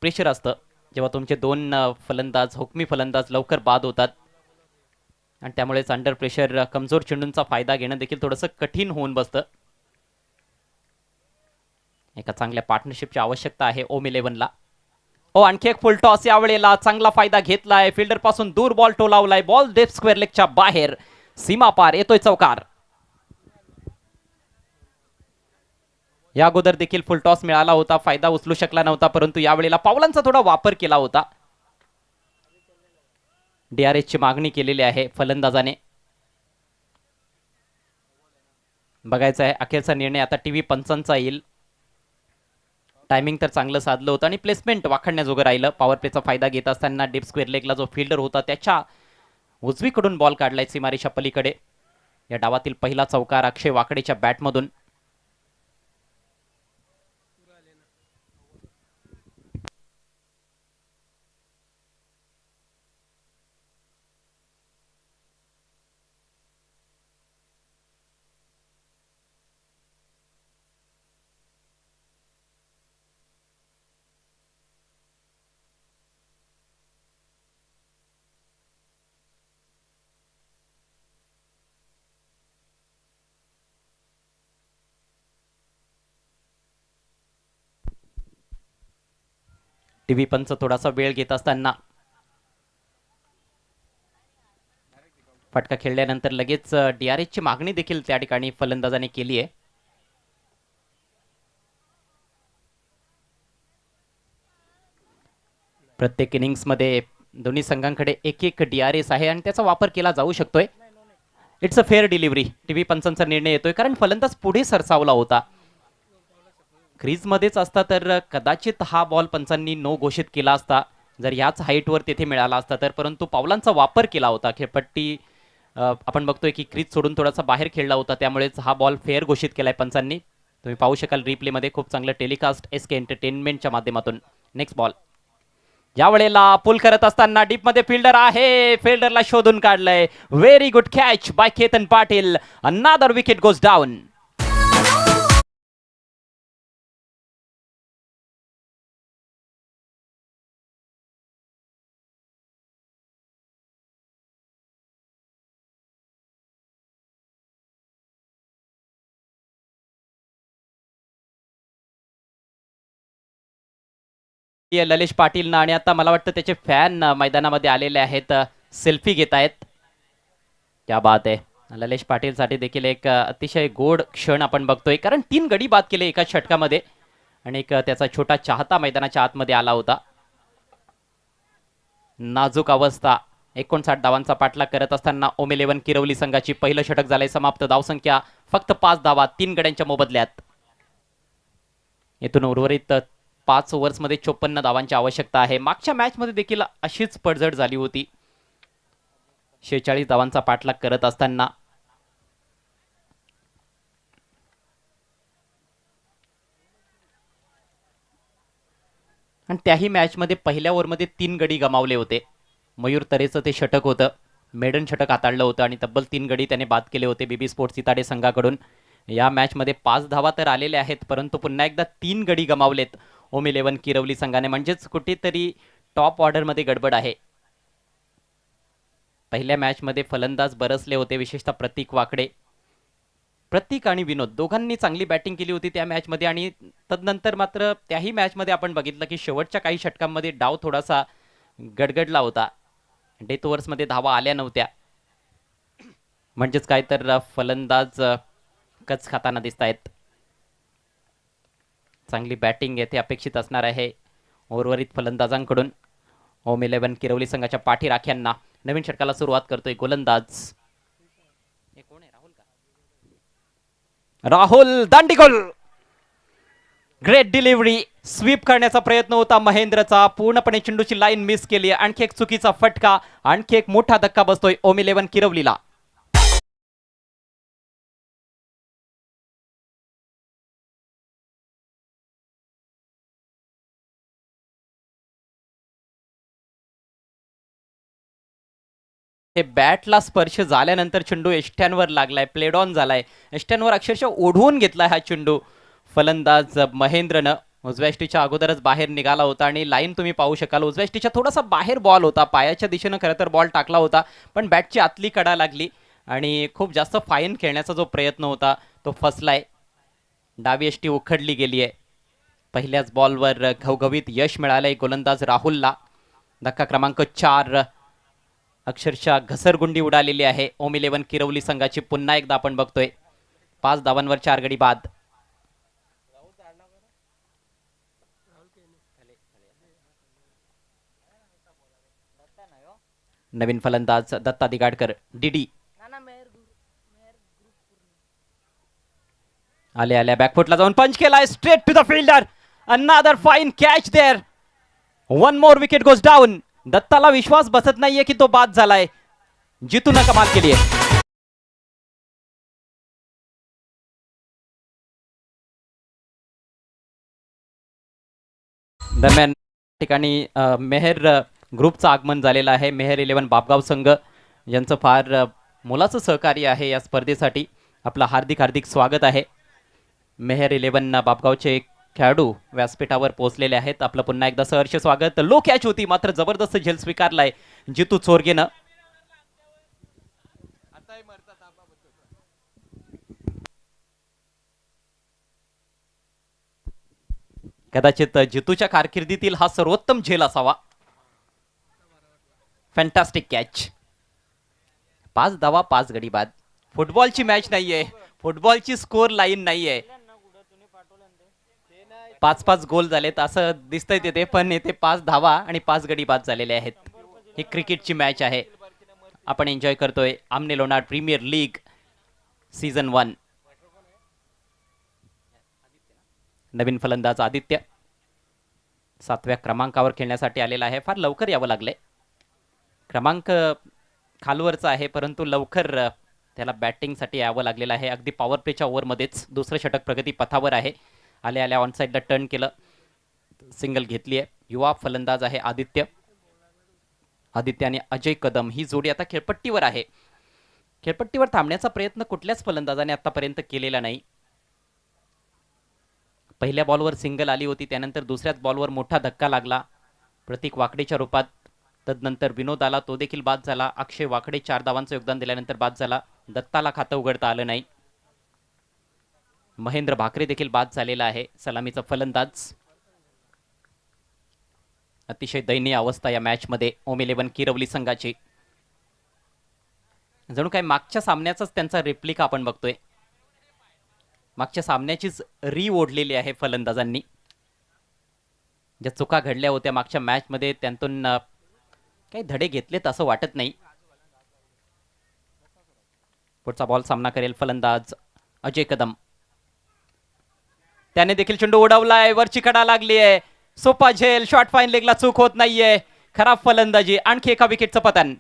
प्रेशर असतं जेव्हा तुमचे 2 फलंदाज, हुकमी फलंदाज लवकर बाद होतात आणि त्यामुळेच अंडर प्रेशर कमजोर चेंडूंचा फायदा घेणं देखील थोडंसं कठीण होऊन बसतं. एका चांगल्या पार्टनरशिपची आवश्यकता आहे ओम 11ला. आणखी एक फुल टॉस यावेळेला. चांगला फायदा घेतलाय. फिल्डर पासून दूर बॉल टोलावलाय. बॉल डेप स्क्वेअर लेगच्या बाहेर, सीमा पार. येतोय चौकार. या अगोदर देखील फुल टॉस मिळाला होता, फायदा उचलू शकला नव्हता, परंतु यावेळेला पावलांचा थोडा वापर केला होता. DRS ची मागणी केलेली आहे फलंदाजाने. बघायचं आहे अखेरचा निर्णय आता टीव्ही पंचांचा येईल. टायमिंग तर चांगलं साधलं होतं आणि प्लेसमेंट वाखाणण्याजोगं राहिलं. पॉवर प्लेचा फायदा घेत असताना डीप स्क्वेअर लेगला जो फिल्डर होता त्याच्या उजवीकडून बॉल काढलाय सीमारेषा पलीकडे. या डावातील पहिला चौकार अक्षय वाकडेच्या बॅटमधून. टीव्ही पंच थोडासा वेळ घेत असताना फटका खेळल्यानंतर लगेच DRS ची मागणी देखील त्या ठिकाणी फलंदाजाने केली आहे. प्रत्येक इनिंग्समध्ये दोन्ही संघांकडे एक एक DRS आहे आणि त्याचा वापर केला जाऊ शकतोय. It's a fair delivery. TV पंचांचा निर्णय येतोय कारण फलंदाज पुढे सरसावला होता. क्रीजमध्येच असता तर कदाचित हा बॉल पंचांनी नो घोषित केला असता जर याच हाईटवर तेथे मिळाला असता तर, परंतु पावलांचा वापर केला होता. खेळपट्टी आपण बघतोय की क्रीज सोडून थोडासा बाहेर खेळला होता, त्यामुळेच हा बॉल फेअर घोषित केलाय पंचांनी. तुम्ही पाहू शकाल रिप्लेमध्ये खूप चांगलं टेलिकास्ट SK एंटरटेनमेंटच्या माध्यमातून. नेक्स्ट बॉल या वेळेला पुल करत असताना डीप मध्ये फिल्डर आहे, फिल्डरला शोधून काढलंय. Very good catch by Ketan Patil. Another wicket goes down. Lalesh Patil ना आणि आता मला वाटतं त्याचे फॅन मैदानामध्ये आलेले आहेत, सेल्फी घेत आहेत. क्या बात आहे. ललेश पाटील साठी देखील एक अतिशय गोड क्षण आपण बघतोय कारण 3 गडी बाद केले एका षटकामध्ये आणि एक त्याचा छोटा चाहता मैदानाच्या आतमध्ये आला होता. नाजूक अवस्था. 59 धावांचा पाठलाग करत असताना ओम 11 किरवली संघाची पहिलं षटक झालंय समाप्त. धावसंख्या फक्त 5 धावा 3 गड्यांच्या मोबदल्यात. येथून उर्वरित 5 ओव्हर्समध्ये 54 धावांची आवश्यकता आहे. मागच्या मॅच मध्ये देखील अशीच पडझड झाली होती. 46 धावांचा पाठलाग करत असताना आणि त्याही मॅच मध्ये पहिल्या ओव्हरमध्ये 3 गडी गमावले होते. मयूर तरेचं ते षटक होतं, मेडन षटक हाताळलं होतं आणि तब्बल 3 गडी त्याने बाद केले होते बीबी स्पोर्ट्स इताडे संघाकडून. या मॅच मध्ये 5 धावा तर आलेल्या आहेत, परंतु पुन्हा एकदा 3 गडी गमावलेत ओम 11 किरवली संघाने. म्हणजेच कुठेतरी टॉप ऑर्डर मध्ये गडबड आहे. पहिल्या मॅच मध्ये फलंदाज बरसले होते, विशेषतः प्रतीक वाकडे. प्रतीक आणि विनोद दोघांनी चांगली बॅटिंग केली होती त्या मॅच मध्ये आणि तदनंतर मात्र त्याही मॅच मध्ये आपण बघितलं की शेवटच्या काही षटकांमध्ये डाव थोडासा गडगडला होता. डेथ ओव्हर्स मध्ये धावा आल्या नव्हत्या. म्हणजेच काय तर फलंदाज कच खाताना दिसत आहेत. चांगली बॅटिंग येथे अपेक्षित असणार आहे उर्वरित फलंदाजांकडून. ओम 11 किरवली संघाच्या पाठीराख्यांना नवीन षटकाला सुरुवात करतोय गोलंदाज Rahul Dandigol. Great delivery. Sweep करण्याचा प्रयत्न होता महेंद्रचा, पूर्णपणे चेंडूची लाईन मिस केली. आणखी एक चुकीचा फटका, आणखी एक मोठा धक्का बसतोय ओम 11 किरवलीला. हे बॅटला स्पर्श झाल्यानंतर चेंडू एष्ट्यांवर लागलाय, प्लेड ऑन झालाय. एष्ट्यांवर अक्षरशः ओढवून घेतलाय हा चेंडू फलंदाज महेंद्रनं. उजव्या एष्टीच्या अगोदरच बाहेर निघाला होता आणि लाईन तुम्ही पाहू शकाल. उजव्या एष्टीच्या थोडासा बाहेर बॉल होता, पायाच्या दिशेनं खरं तर बॉल टाकला होता, पण बॅटची आतली कडा लागली आणि खूप जास्त फाईन खेळण्याचा जो प्रयत्न होता तो फसलाय. डावी एष्टी उखडली गेली आहे. पहिल्याच बॉलवर घवघवीत यश मिळालंय गोलंदाज राहुलला. धक्का क्रमांक 4. अक्षरशः घसरगुंडी उडालेली आहे ओम 11 किरवली संघाची. पुन्हा एकदा आपण बघतोय 5 धावांवर 4 गडी बाद. नवीन फलंदाज दत्ता दिगाडकर डीडी. आले आल्या बॅकफुटला जाऊन पंच केलाय straight to the fielder. Another fine catch there. 1 more wicket goes down. दत्ताला विश्वास बसत नाहीये की तो बाद झालाय. जितून कमाल केली आहे. दरम्यान ठिकाणी मेहर ग्रुपचं आगमन झालेलं आहे. मेहर 11 बापगाव संघ यांचं फार मोलाचं सहकार्य आहे या स्पर्धेसाठी. आपलं हार्दिक हार्दिक स्वागत आहे. मेहर 11 बापगावचे खेळाडू व्यासपीठावर पोहोचलेले आहेत. आपलं पुन्हा एकदा सहर्ष स्वागत. लो कॅच होती मात्र जबरदस्त झेल स्वीकारलाय जितू चोरगेनं. कदाचित जितूच्या कारकिर्दीतील हा सर्वोत्तम झेल असावा. Fantastic catch. 5 धावा 5 गडी बाद. फुटबॉलची मॅच नाहीये, फुटबॉलची स्कोर लाईन नाहीये. 5-5 गोल झालेत असं दिसतंय तिथे, पण येथे 5 धावा आणि 5 गडी बाद झालेले आहेत. ही क्रिकेटची मॅच आहे, आपण एन्जॉय करतोय. आमने लोणार प्रीमियर लीग सीझन 1. नवीन फलंदाज आदित्य 7व्या क्रमांकावर खेळण्यासाठी आलेला आहे. फार लवकर यावं लागलंय. क्रमांक खालवरचा आहे, परंतु लवकर त्याला बॅटिंगसाठी यावं लागलेलं आहे. अगदी पॉवर प्लेच्या ओव्हरमध्येच दुसरं षटक प्रगती पथावर आहे. आल्या आल्या ऑन साईडला टर्न केलं, सिंगल घेतली आहे. युवा फलंदाज आहे आदित्य. आदित्य आणि अजय कदम ही जोडी आता खेळपट्टीवर आहे. खेळपट्टीवर थांबण्याचा प्रयत्न कुठल्याच फलंदाजाने आतापर्यंत केलेला नाही. पहिल्या बॉलवर सिंगल आली होती, त्यानंतर दुसऱ्याच बॉलवर मोठा धक्का लागला प्रतीक वाकडेच्या रूपात. तदनंतर विनोद आला, तो देखील बाद झाला. अक्षय वाकडे 4 धावांचं योगदान दिल्यानंतर बाद झाला. दत्ताला खातं उघडता आलं नाही. महेंद्र भाकरे देखील बाद झालेला आहे, सलामीचा फलंदाज. अतिशय दयनीय अवस्था या मॅच मध्ये ओम 11 किरवली संघाची. जणू काय मागच्या सामन्याचाच त्यांचा रेप्लिका आपण बघतोय. मागच्या सामन्याचीच री ओढलेली आहे फलंदाजांनी. ज्या चुका घडल्या होत्या मागच्या मॅच मध्ये त्यांतून काही धडे घेतलेत असं वाटत नाही. पुढचा बॉल सामना करेल फलंदाज अजय कदम. त्याने देखील चेंडू उडवलाय, वरची कडा लागली आहे. सोपा झेल, शॉर्ट फाईन लेगला चूक होत नाहीये. खराब फलंदाजी, आणखी एका विकेटचं पतन.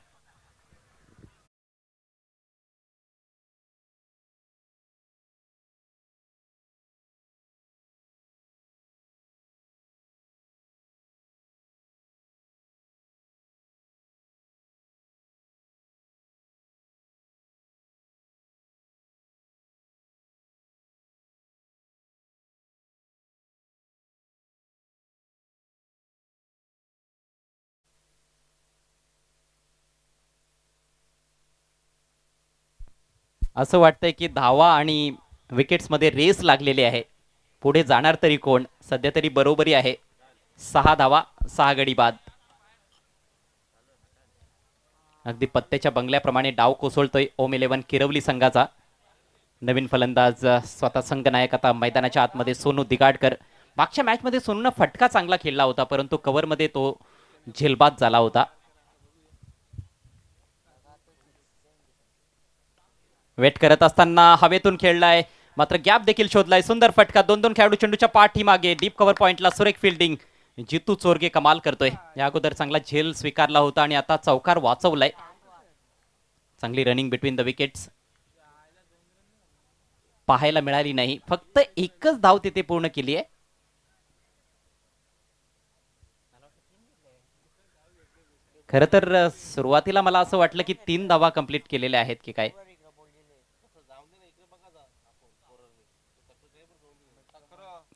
असं वाटतंय की धावा आणि विकेट्समध्ये रेस लागलेली आहे. पुढे जाणार तरी कोण? सध्या तरी बरोबरी आहे. 6 धावा 6 गडी बाद. अगदी पत्त्याच्या बंगल्याप्रमाणे डाव कोसळतोय ओम 11 किरवली संघाचा. नवीन फलंदाज स्वतः संघनायक आता मैदानाच्या आतमध्ये सोनू दिगाडकर. मागच्या मॅच मध्ये सोनूनं फटका चांगला खेळला होता, परंतु कव्हर मध्ये तो झेलबाद झाला होता. वेट करत असताना हवेतून खेळलाय, मात्र गॅप देखील शोधलाय. सुंदर फटका. 2-2 खेळाडू चेंडूच्या पाठीमागे. डीप कव्हर पॉइंटला सुरेख फिल्डिंग. जितू चोरगे कमाल करतोय. या अगोदर चांगला झेल स्वीकारला होता आणि आता चौकार वाचवलाय. चांगली रनिंग बिटवीन द विकेट्स पाहायला मिळाली नाही. फक्त एकच धाव तिथे पूर्ण केली आहे. खरं तर सुरुवातीला मला असं वाटलं की 3 धावा कंप्लीट केलेल्या आहेत की काय.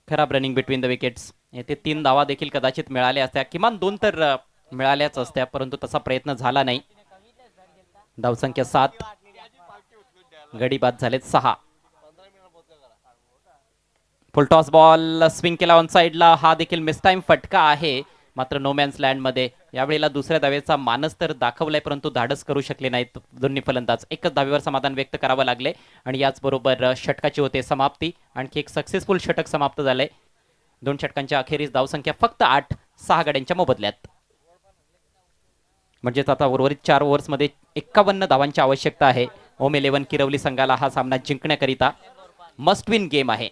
खराब रनिंग बिटवीन द विकेट्स. येथे 3 धावा देखील कदाचित मिळाल्या असत्या, किमान 2 तर मिळाल्याच असत्या, परंतु तसा प्रयत्न झाला नाही. धावसंख्या 7, गडी बाद झालेत 6. फुल टॉस बॉल स्विंग केला ऑन साइडला. हा देखील मिस टाइम फटका आहे, मात्र नो मॅन्स लँड मध्ये. यावेळेला दुसऱ्या धावेचा मानस तर दाखवलाय, परंतु धाडस करू शकले नाहीत दोन्ही फलंदाज. एकच धावेवर समाधान व्यक्त करावं लागले आणि याचबरोबर षटकाची होते समाप्ती. आणखी एक सक्सेसफुल षटक समाप्त झालंय. 2 षटकांच्या अखेरीस धावसंख्या फक्त 8, 6 गड्यांच्या मोबदल्यात. म्हणजेच आता उर्वरित 4 ओव्हर्समध्ये 51 धावांची आवश्यकता आहे ओम 11 किरवली संघाला हा सामना जिंकण्याकरिता. मस्ट विन गेम आहे.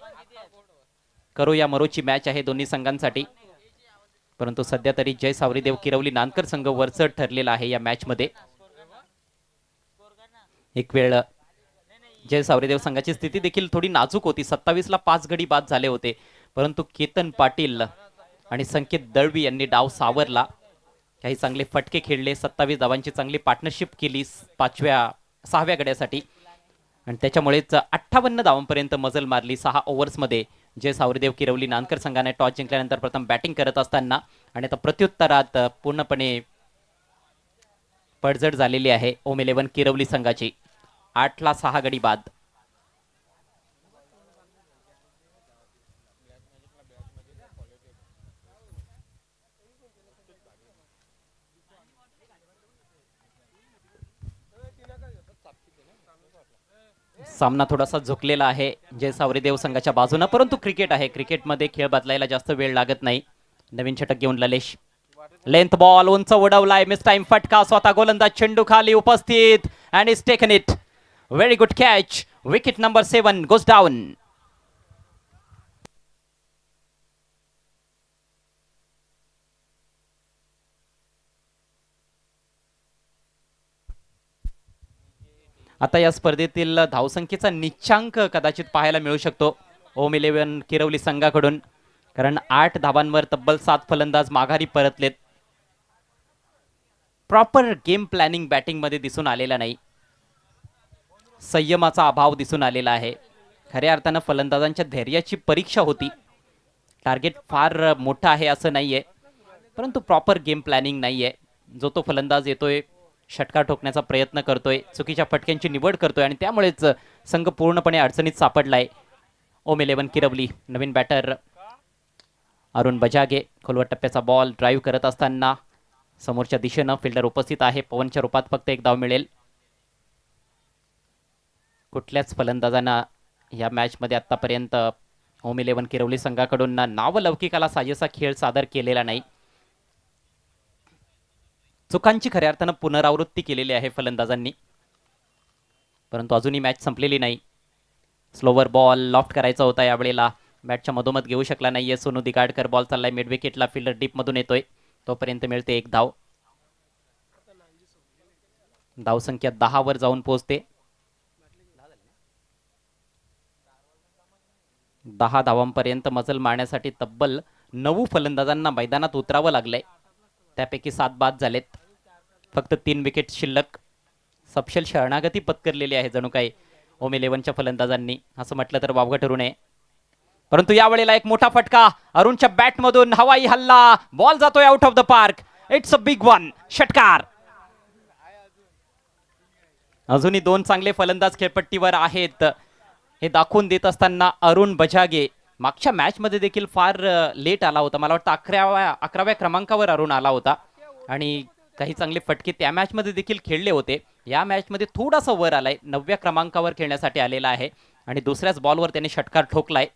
करो या मरोची मॅच आहे दोन्ही संघांसाठी, परंतु सध्या तरी जय सावरीदेव किरवली नानकर संघ वरचढ ठरलेला आहे या मॅच मध्ये. एक वेळ जय सावरीदेव संघाची स्थिती देखील थोडी नाजूक होती. 27 ला 5 गडी बाद झाले होते, परंतु केतन पाटील आणि संकेत दळवी यांनी डाव सावरला. काही चांगले फटके खेळले, 27 धावांची चांगली पार्टनरशिप केली 6व्या गड्यासाठी आणि त्याच्यामुळेच 58 धावांपर्यंत मजल मारली 6 ओव्हर्समध्ये. जय सावरीदेव किरवली नानकर संघाने टॉस जिंकल्यानंतर प्रथम बॅटिंग करत असताना आणि आता प्रत्युत्तरात पूर्णपणे पडझड झालेली आहे ओम 11 किरवली संघाची. 8 ला 6 गडी बाद. सामना थोडासा झुकलेला आहे जय सावरीदेव संघाच्या बाजूनं, परंतु क्रिकेट आहे, क्रिकेटमध्ये खेळ बदलायला जास्त वेळ लागत नाही. नवीन षटक घेऊन ललेश, लेंथ बॉल उंच उडवलाय, मिस टाइम फटका, स्वतः गोलंदाज चेंडू खाली उपस्थित and is taken it. Very good catch. Wicket number 7 goes down. आता या स्पर्धेतील धावसंख्येचा निच्चांक कदाचित पाहायला मिळू शकतो ओम 11 किरवली संघाकडून, कारण 8 धावांवर तब्बल 7 फलंदाज माघारी परतलेत. प्रॉपर गेम प्लॅनिंग बॅटिंग मध्ये दिसून आलेला नाही, संयमाचा अभाव दिसून आलेला आहे. खऱ्या अर्थानं फलंदाजांच्या धैर्याची परीक्षा होती. टार्गेट फार मोठं आहे असं नाहीये, परंतु प्रॉपर गेम प्लॅनिंग नाहीये. जो तो फलंदाज येतोय षटकार ठोकण्याचा प्रयत्न करतोय, चुकीच्या फटक्यांची निवड करतोय आणि त्यामुळेच संघ पूर्णपणे अडचणीत सापडलाय. ओम 11 किरवली, नवीन बॅटर अरुण बजागे, खोलवर टप्प्याचा बॉल ड्राईव्ह करत असताना समोरच्या दिशेनं फिल्डर उपस्थित आहे. पवनच्या रूपात फक्त एक धाव मिळेल. कुठल्याच फलंदाजांना या मॅचमध्ये आतापर्यंत ओम 11 किरवली संघाकडून नावलौकिकाला साजेसा खेळ सादर केलेला नाही. चुकांची खऱ्या अर्थानं पुनरावृत्ती केलेली आहे फलंदाजांनी, परंतु अजूनही मॅच संपलेली नाही. स्लोवर बॉल लॉफ्ट करायचा होता, यावेळेला बॅटच्या मधोमध घेऊ शकला नाहीये सोनू दिगाडकर. बॉल चाललाय मिड विकेटला, फिल्डर डीप मधून येतोय, तोपर्यंत मिळते एक धाव. धावसंख्या 10 वर जाऊन पोहोचते. 10 धावांपर्यंत मजल मारण्यासाठी तब्बल 9 फलंदाजांना मैदानात उतरावं लागलंय, त्यापैकी 7 बाद झालेत. फक्त 3 विकेट शिल्लक. सपशेल शरणागती पत्करलेली आहे जणू काही ओम 11च्या फलंदाजांनी, असं म्हटलं तर वावगं ठरू नये. परंतु यावेळेला एक मोठा फटका अरुणच्या बॅटमधून, हवाई हल्ला, बॉल जातोय out of the park. It's a big one. षटकार. अजूनही 2 चांगले फलंदाज खेळपट्टीवर आहेत हे दाखवून देत असताना अरुण बजागे मागच्या मॅच मध्ये देखील फार लेट आला होता. मला वाटतं 11व्या क्रमांकावर अरुण आला होता आणि काही चांगले फटके त्या मॅच मध्ये देखील खेळले होते. या मॅच मध्ये थोडासा वर आलाय, 9व्या क्रमांकावर खेळण्यासाठी आलेला आहे आणि दुसऱ्याच बॉलवर त्याने षटकार ठोकलाय.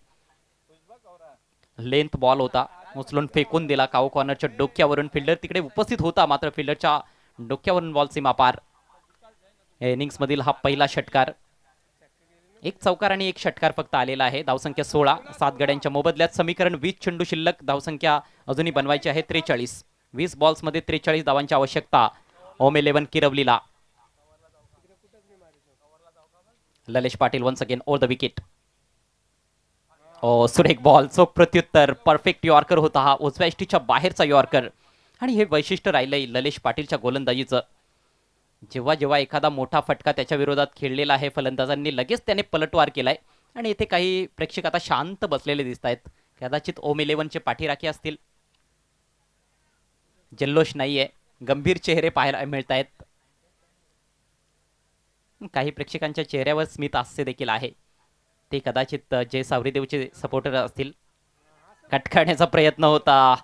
लेंथ बॉल होता, उचलून फेकून दिला काऊ कॉर्नरच्या डोक्यावरून. फिल्डर तिकडे उपस्थित होता, मात्र फिल्डरच्या डोक्यावरून बॉल सीमा पार. इनिंग्स मधील हा पहिला षटकार. 1 चौकार आणि 1 षटकार फक्त आलेला आहे. धावसंख्या 16, 7 गड्यांच्या मोबदल्यात समीकरण 20 चेंडू शिल्लक. धावसंख्या अजूनही बनवायची आहे 43. 20 बॉल्स मध्ये 43 धावांची आवश्यकता ओम 11 किरवलीला. Lalesh Patil once again over the wicket. सुरेख बॉल, चोख प्रत्युत्तर, परफेक्ट यॉर्कर होता हा, उजव्या इष्टीच्या बाहेरचा यॉर्कर. आणि हे वैशिष्ट्य राहिलंय ललेश पाटीलच्या गोलंदाजीचं. जेव्हा जेव्हा एखादा मोठा फटका त्याच्या विरोधात खेळलेला आहे फलंदाजांनी, लगेच त्याने पलटवार केलाय. आणि इथे काही प्रेक्षक आता शांत बसलेले दिसत आहेत, कदाचित ओम 11चे पाठीराखे असतील. जल्लोष नाहीये, गंभीर चेहरे पाहायला मिळत आहेत. काही प्रेक्षकांच्या चेहऱ्यावर स्मित हास्य देखील आहे, ते कदाचित जय सावरीदेवचे सपोर्टर असतील. कट करण्याचा प्रयत्न होता,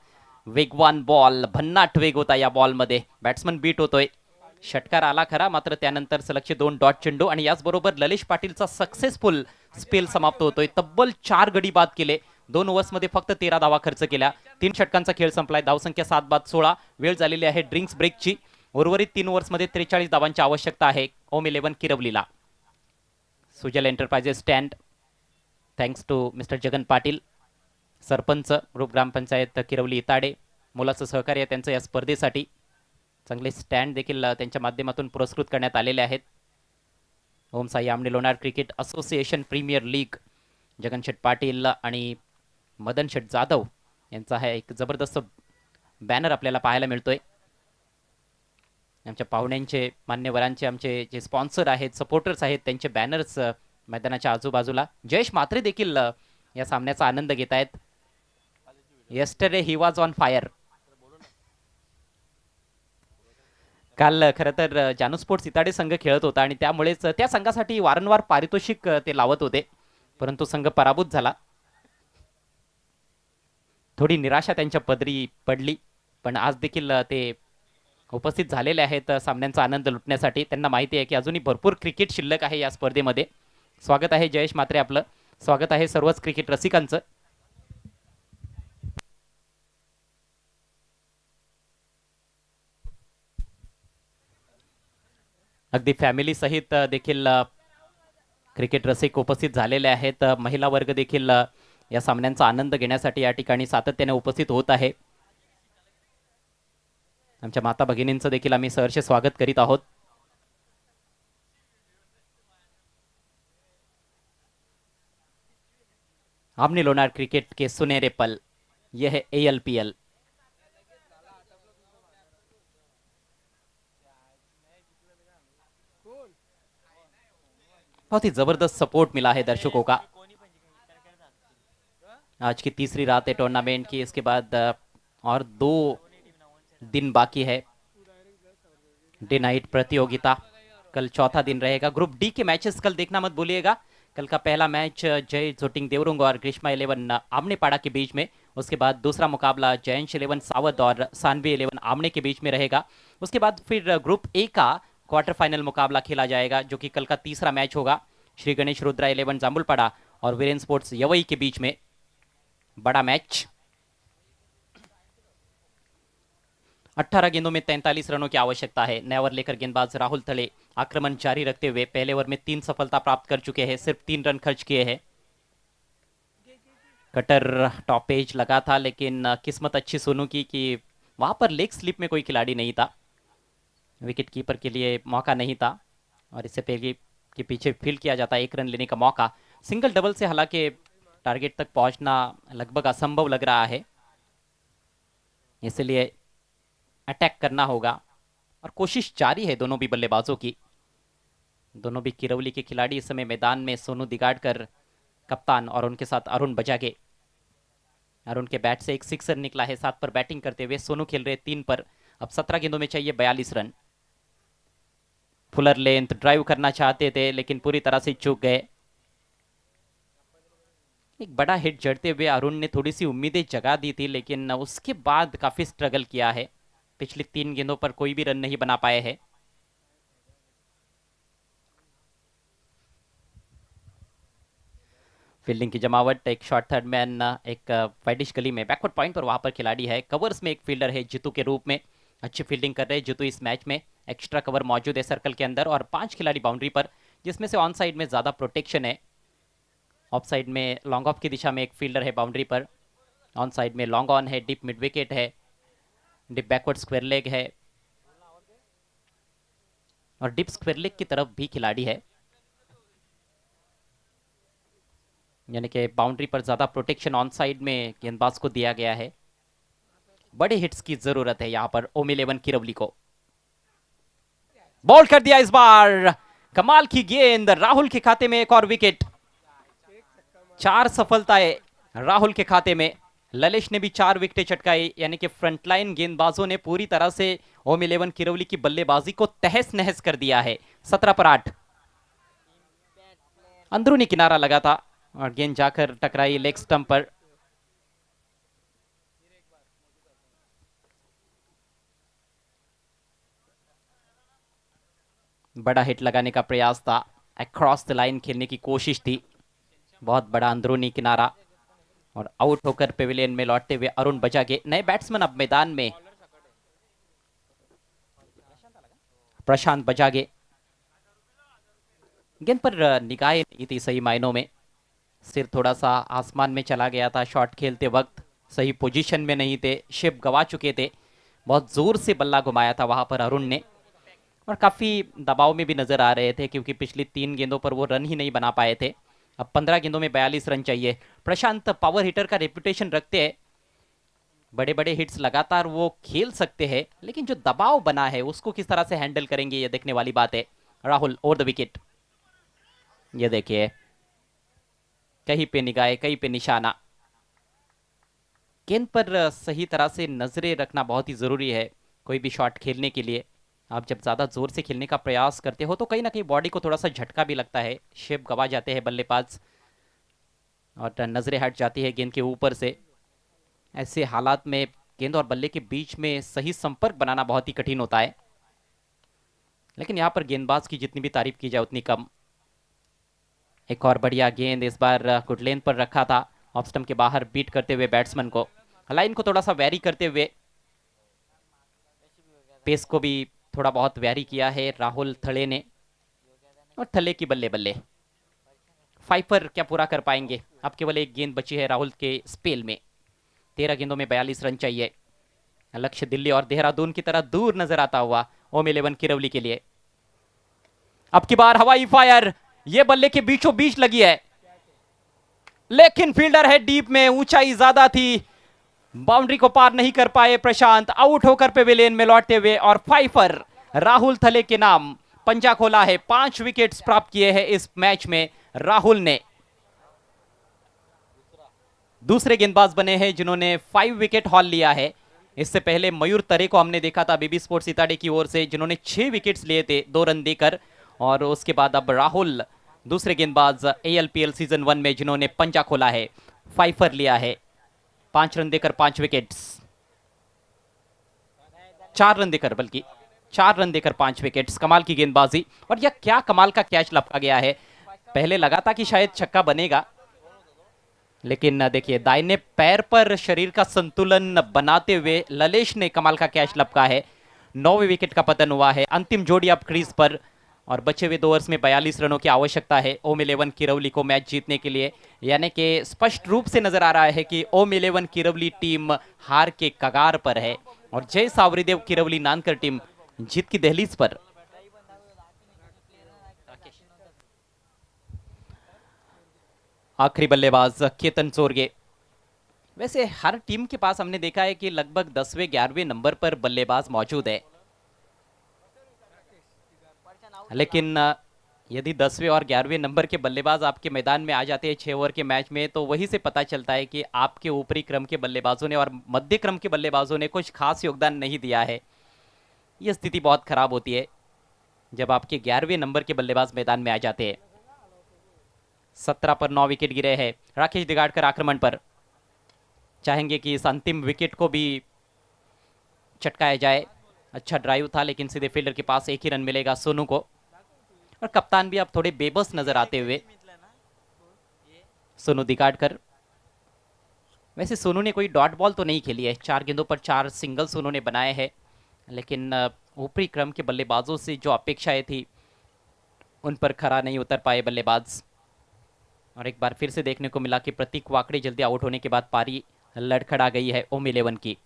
वेगवान बॉल, भन्नाट वेग होता या बॉलमध्ये. बॅट्समन बीट होतोय. षटकार आला खरा, मात्र त्यानंतर सलगचे 2 डॉट चेंडू आणि याचबरोबर ललेश पाटीलचा सक्सेसफुल स्पेल समाप्त होतोय. तब्बल 4 गडी बाद केले. 2 ओव्हर्समध्ये फक्त 13 धावा खर्च केल्या. 3 षटकांचा खेळ संपलाय. धावसंख्या 7 बाद 16. वेळ झालेली आहे ड्रिंक्स ब्रेकची. उर्वरित 3 ओव्हर्समध्ये 43 धावांची आवश्यकता आहे ओम 11 किरवलीला. Sujal enterprises stand, thanks to mister Jagan Patil, sarpanch group grampanchayat Kirvali Itade, मुलाचं सहकार्य आहे त्यांचं या स्पर्धेसाठी. चांगले स्टँड देखील त्यांच्या माध्यमातून पुरस्कृत करण्यात आलेले आहेत. Om Sai Aamne Lonar cricket association premier league, Jagan Sheth Patil आणि मदन शेठ जाधव यांचा हा एक जबरदस्त बॅनर आपल्याला पाहायला मिळतोय. आमच्या पाहुण्यांचे, मान्यवरांचे, आमचे जे स्पॉन्सर आहेत, सपोर्टर्स आहेत, त्यांचे बॅनर्स मैदानाच्या आजूबाजूला. जयेश म्हात्रे देखील या सामन्याचा आनंद घेत आहेत. Yesterday he was on fire. काल खरं तर जानू स्पोर्ट्स इताडे संघ खेळत होता आणि त्यामुळेच त्या संघासाठी वारंवार पारितोषिक ते लावत होते, परंतु संघ पराभूत झाला. थोडी निराशा त्यांच्या पदरी पडली, पण आज देखील ते उपस्थित झालेले आहेत सामन्यांचा आनंद लुटण्यासाठी. त्यांना माहिती आहे की अजूनही भरपूर क्रिकेट शिल्लक आहे या स्पर्धेमध्ये. स्वागत आहे जयेश म्हात्रे, आपलं स्वागत आहे सर्वच क्रिकेट रसिकांचं. अगदी फॅमिली सहित देखील क्रिकेट रसिक उपस्थित झालेले आहेत. महिला वर्ग देखील या सामन्यांचा आनंद घेण्यासाठी या ठिकाणी सातत्याने उपस्थित होत आहे. आमच्या माता भगिनींचं देखील आम्ही सहर्ष स्वागत करीत आहोत. आमने लोनार क्रिकेट के सुनहरे पल, यह है ALPL. बहुत ही जबरदस्त सपोर्ट मिला है दर्शकों का. आज की तीसरी रात है टूर्नामेंट की, इसके बाद और 2 दिन बाकी है. डे नाइट प्रतियोगिता कल चौथा दिन रहेगा. ग्रुप डी के मैचेस कल देखना मत भूलिएगा. कल का पहला मैच जय जोटिंग देवरुंग और ग्रीष्मा 11 आमनेपाड़ा के बीच में. उसके बाद दूसरा मुकाबला जयंश 11 सावध और सानवी 11 आमने के बीच में रहेगा. उसके बाद फिर ग्रुप ए का क्वार्टर फाइनल मुकाबला खेला जाएगा, जो कि कल का तीसरा मैच होगा. श्री गणेश रुद्रा 11 जामुलपाड़ा और वीरेन स्पोर्ट्स यवई के बीच में बड़ा मैच. 18 गेंदों में 43 रनों की आवश्यकता है. नया ओवर लेकर गेंदबाज राहुल थले आक्रमण जारी रखते हुए पहले ओवर में 3 सफलता प्राप्त कर चुके हैं. सिर्फ 3 रन खर्च किए हैं. कटर टॉप एज लगा था, लेकिन किस्मत अच्छी सोनू की कि वहां पर लेग स्लिप में कोई खिलाड़ी नहीं था. विकेट कीपर के लिए मौका नहीं था और इससे पहले के पीछे फील्ड किया जाता है 1 रन लेने का मौका. सिंगल डबल से हालांकि टारगेट तक पहुंचना लगभग असंभव लग रहा है, इसलिए अटैक करना होगा और कोशिश जारी है दोनों भी बल्लेबाजों की. दोनों भी किरौली के खिलाड़ी इस समय मैदान में. सोनू दिगाड़कर कप्तान और उनके साथ अरुण बजागे. अरुण के बैट से एक 6 रन निकला है. 7 पर बैटिंग करते हुए सोनू खेल रहे 3 पर. अब 17 गेंदों में चाहिए 42 रन. फुलर लेंथ ड्राइव करना चाहते थे लेकिन पूरी तरह से चूक गए. एक बड़ा हिट जड़ते हुए अरुण ने थोड़ी सी उम्मीदें जगा दी थी, लेकिन उसके बाद काफी स्ट्रगल किया है. पिछली 3 गेंदों पर कोई भी रन नहीं बना पाए हैं. फील्डिंग की जमावट, एक शॉर्ट थर्ड मैन एक वाइडिश गली में बैकवर्ड पॉइंट पर वहां पर खिलाड़ी है. कवर्स में एक फील्डर है जितू के रूप में. अच्छी फील्डिंग कर रहे हैं जितू इस मैच में. एक्स्ट्रा कवर मौजूद है सर्कल के अंदर और 5 खिलाड़ी बाउंड्री पर, जिसमें से ऑन साइड में ज्यादा प्रोटेक्शन है. ऑफ साइड में लॉन्ग ऑफ की दिशा में एक फील्डर है बाउंड्री पर. ऑन साइड में लॉन्ग ऑन है, डीप मिड विकेट है, डीप बैकवर्ड स्क्वायर लेग है और डीप स्क्वायर लेग की तरफ भी खिलाड़ी है. यानी कि बाउंड्री पर ज्यादा प्रोटेक्शन ऑन साइड में गेंदबाज को दिया गया है. बड़े हिट्स की जरूरत है यहां पर ओम 11 किरवली को. बॉल कर दिया इस बार. कमाल की गेंद. राहुल के खाते में एक और विकेट. 4 सफलताएं राहुल के खाते में. ललेश ने भी 4 विकेटें चटकाई. यानी कि फ्रंटलाइन गेंदबाजों ने पूरी तरह से ओम 11 किरवली की बल्लेबाजी को तहस नहस कर दिया है. 17 पर 8. अंदरूनी किनारा लगा था और गेंद जाकर टकराई लेग स्टंप पर. बड़ा हिट लगाने का प्रयास था. अक्रॉस द लाइन खेलने की कोशिश थी. बहुत बड़ा अंदरूनी किनारा और आउट होकर पेविलियन में लौटते हुए अरुण बजागे. नए बैट्समैन अब मैदान में. प्रशांत बजागे. गेंद पर निगाहें नहीं थी सही मायनों में. सिर थोड़ा सा आसमान में चला गया था शॉट खेलते वक्त. सही पोजीशन में नहीं थे. शिप गवा चुके थे. बहुत जोर से बल्ला घुमाया था वहां पर अरुण ने और काफी दबाव में भी नजर आ रहे थे, क्योंकि पिछली 3 गेंदों पर वो रन ही नहीं बना पाए थे. अब 15 गेंदों में 42 रन चाहिए. प्रशांत पावर हिटर का रेपुटेशन रखते हैं. बड़े बड़े हिट्स लगातार वो खेल सकते हैं, लेकिन जो दबाव बना है उसको किस तरह से हैंडल करेंगे ये देखने वाली बात है. Rahul over the wicket. ये देखिए, कहीं पे निगाह कहीं पे निशाना. गेंद पर सही तरह से नजरें रखना बहुत ही जरूरी है कोई भी शॉट खेलने के लिए. आप जब ज्यादा जोर से खेलने का प्रयास करते हो तो कहीं ना कहीं बॉडी को थोड़ा सा झटका भी लगता है. शेप गवा जाते हैं बल्लेबाज और नजरें हट जाती है गेंद के ऊपर से. ऐसे हालात में गेंद और बल्ले के बीच में सही संपर्क बनाना बहुत ही कठिन होता है. लेकिन यहाँ पर गेंदबाज की जितनी भी तारीफ की जाए उतनी कम. एक और बढ़िया गेंद इस बार गुड लेंथ पर रखा था, ऑफ स्टंप के बाहर बीट करते हुए बैट्समैन को, लाइन को थोड़ा सा वैरी करते हुए, पेस को भी थोड़ा बहुत वैरी किया है राहुल थले ने। और थले की बल्ले बल्ले, 5 पर क्या पूरा कर पाएंगे? अब केवल एक गेंद बची है राहुल के स्पेल में। 13 गेंदों में 42 रन चाहिए। लक्ष्य दिल्ली और देहरादून की तरह दूर नजर आता हुआ ओम 11 किरवली के लिए। अब की बार हवाई फायर, ये बल्ले के बीचों बीच लगी है, लेकिन फील्डर है डीप में, ऊंचाई ज्यादा थी, बाउंड्री को पार नहीं कर पाए प्रशांत। आउट होकर पेविलियन में लौटते हुए और 5 पर राहुल थले के नाम पंजा खोला है। 5 विकेट्स प्राप्त किए हैं इस मैच में राहुल ने। दूसरे गेंदबाज बने हैं जिन्होंने 5 विकेट हॉल लिया है। इससे पहले मयूर तरे को हमने देखा था बीबी स्पोर्ट्स इताड़े की ओर से, जिन्होंने 6 विकेट्स लिए थे 2 रन देकर। और उसके बाद अब राहुल दूसरे गेंदबाज ALPL सीजन 1 में जिन्होंने पंजा खोला है, 5 पर लिया है, 5 रन देकर 5 विकेट्स, 4 रन देकर, बल्कि 4 रन देकर 5 विकेट्स। कमाल की गेंदबाजी, और यह क्या कमाल का कैच लपका गया है। पहले लगा था कि शायद छक्का बनेगा, लेकिन देखिए दाहिने पैर पर शरीर का संतुलन बनाते हुए ललेश ने कमाल का कैच लपका है। 9वें विकेट का पतन हुआ है। अंतिम जोड़ी अब क्रीज पर, और बचे हुए 2 ओवर्स में 42 रनों की आवश्यकता है ओम 11 किरवली को मैच जीतने के लिए। यानी कि स्पष्ट रूप से नजर आ रहा है कि ओम 11 किरवली टीम हार के कगार पर है और जय सावरीदेव किरवली नानकर टीम जीत की दहलीज पर। आखिरी बल्लेबाज केतन चोरगे। वैसे हर टीम के पास हमने देखा है कि लगभग 10वें 11वें नंबर पर बल्लेबाज मौजूद है, लेकिन यदि 10वें और 11वें नंबर के बल्लेबाज आपके मैदान में आ जाते हैं 6 ओवर के मैच में, तो वहीं से पता चलता है कि आपके ऊपरी क्रम के बल्लेबाजों ने और मध्य क्रम के बल्लेबाजों ने कुछ खास योगदान नहीं दिया है। यह स्थिति बहुत खराब होती है जब आपके 11वें नंबर के बल्लेबाज मैदान में आ जाते हैं। 17 पर 9 विकेट गिरे हैं। राकेश दिगाड़कर आक्रमण पर, चाहेंगे कि इस अंतिम विकेट को भी चटकाया जाए। अच्छा ड्राइव था, लेकिन सीधे फील्डर के पास एक ही रन मिलेगा सोनू को। और कप्तान भी अब थोड़े बेबस नजर आते हुए सोनू दिगाड़कर। वैसे सोनू ने कोई डॉट बॉल तो नहीं खेली है, 4 गेंदों पर 4 सिंगल्स उन्होंने बनाए हैं, लेकिन ऊपरी क्रम के बल्लेबाजों से जो अपेक्षाएं थी उन पर खरा नहीं उतर पाए बल्लेबाज। और एक बार फिर से देखने को मिला कि प्रतीक वाकड़े जल्दी आउट होने के बाद पारी लड़खड़ा गई है ओम 11 की।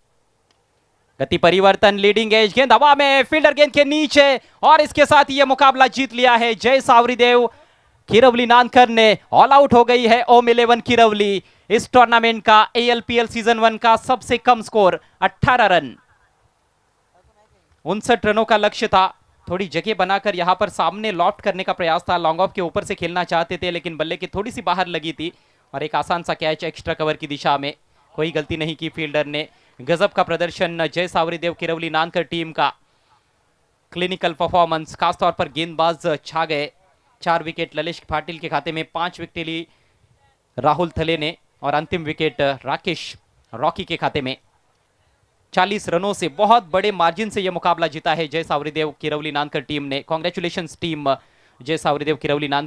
गति परिवर्तन, लीडिंग एज, गेंद हवा में, फील्डर गेंद के नीचे, और इसके साथ ये मुकाबला जीत लिया है जय सावरीदेव किरवली नानकर ने। ऑल आउट हो गई है ओम 11 किरवली। इस टूर्नामेंट का ALPL सीजन 1 का सबसे कम स्कोर 18 रन, 59 रनों का लक्ष्य था। थोड़ी जगह बनाकर यहां पर सामने लॉफ्ट करने का प्रयास था, लॉन्ग ऑफ के ऊपर से खेलना चाहते थे, लेकिन बल्ले की थोड़ी सी बाहर लगी थी और एक आसान सा कैच एक्स्ट्रा कवर की दिशा में। कोई गलती नहीं की फील्डर ने। गजब का प्रदर्शन जय सावरीदेव किरवली नानकर टीम का, क्लिनिकल परफॉर्मेंस, खासतौर पर गेंदबाज छा गए। 4 विकेट ललेश पाटिल के खाते में, 5 विकेट ली राहुल थले ने, और अंतिम विकेट राकेश रॉकी के खाते में। 40 रनों से बहुत बड़े मार्जिन से यह मुकाबला जीता है जय सावरीदेव किरवली नानकर टीम ने। कांग्रेचुलेशंस टीम जय सावरीदेव किरवली नानकर।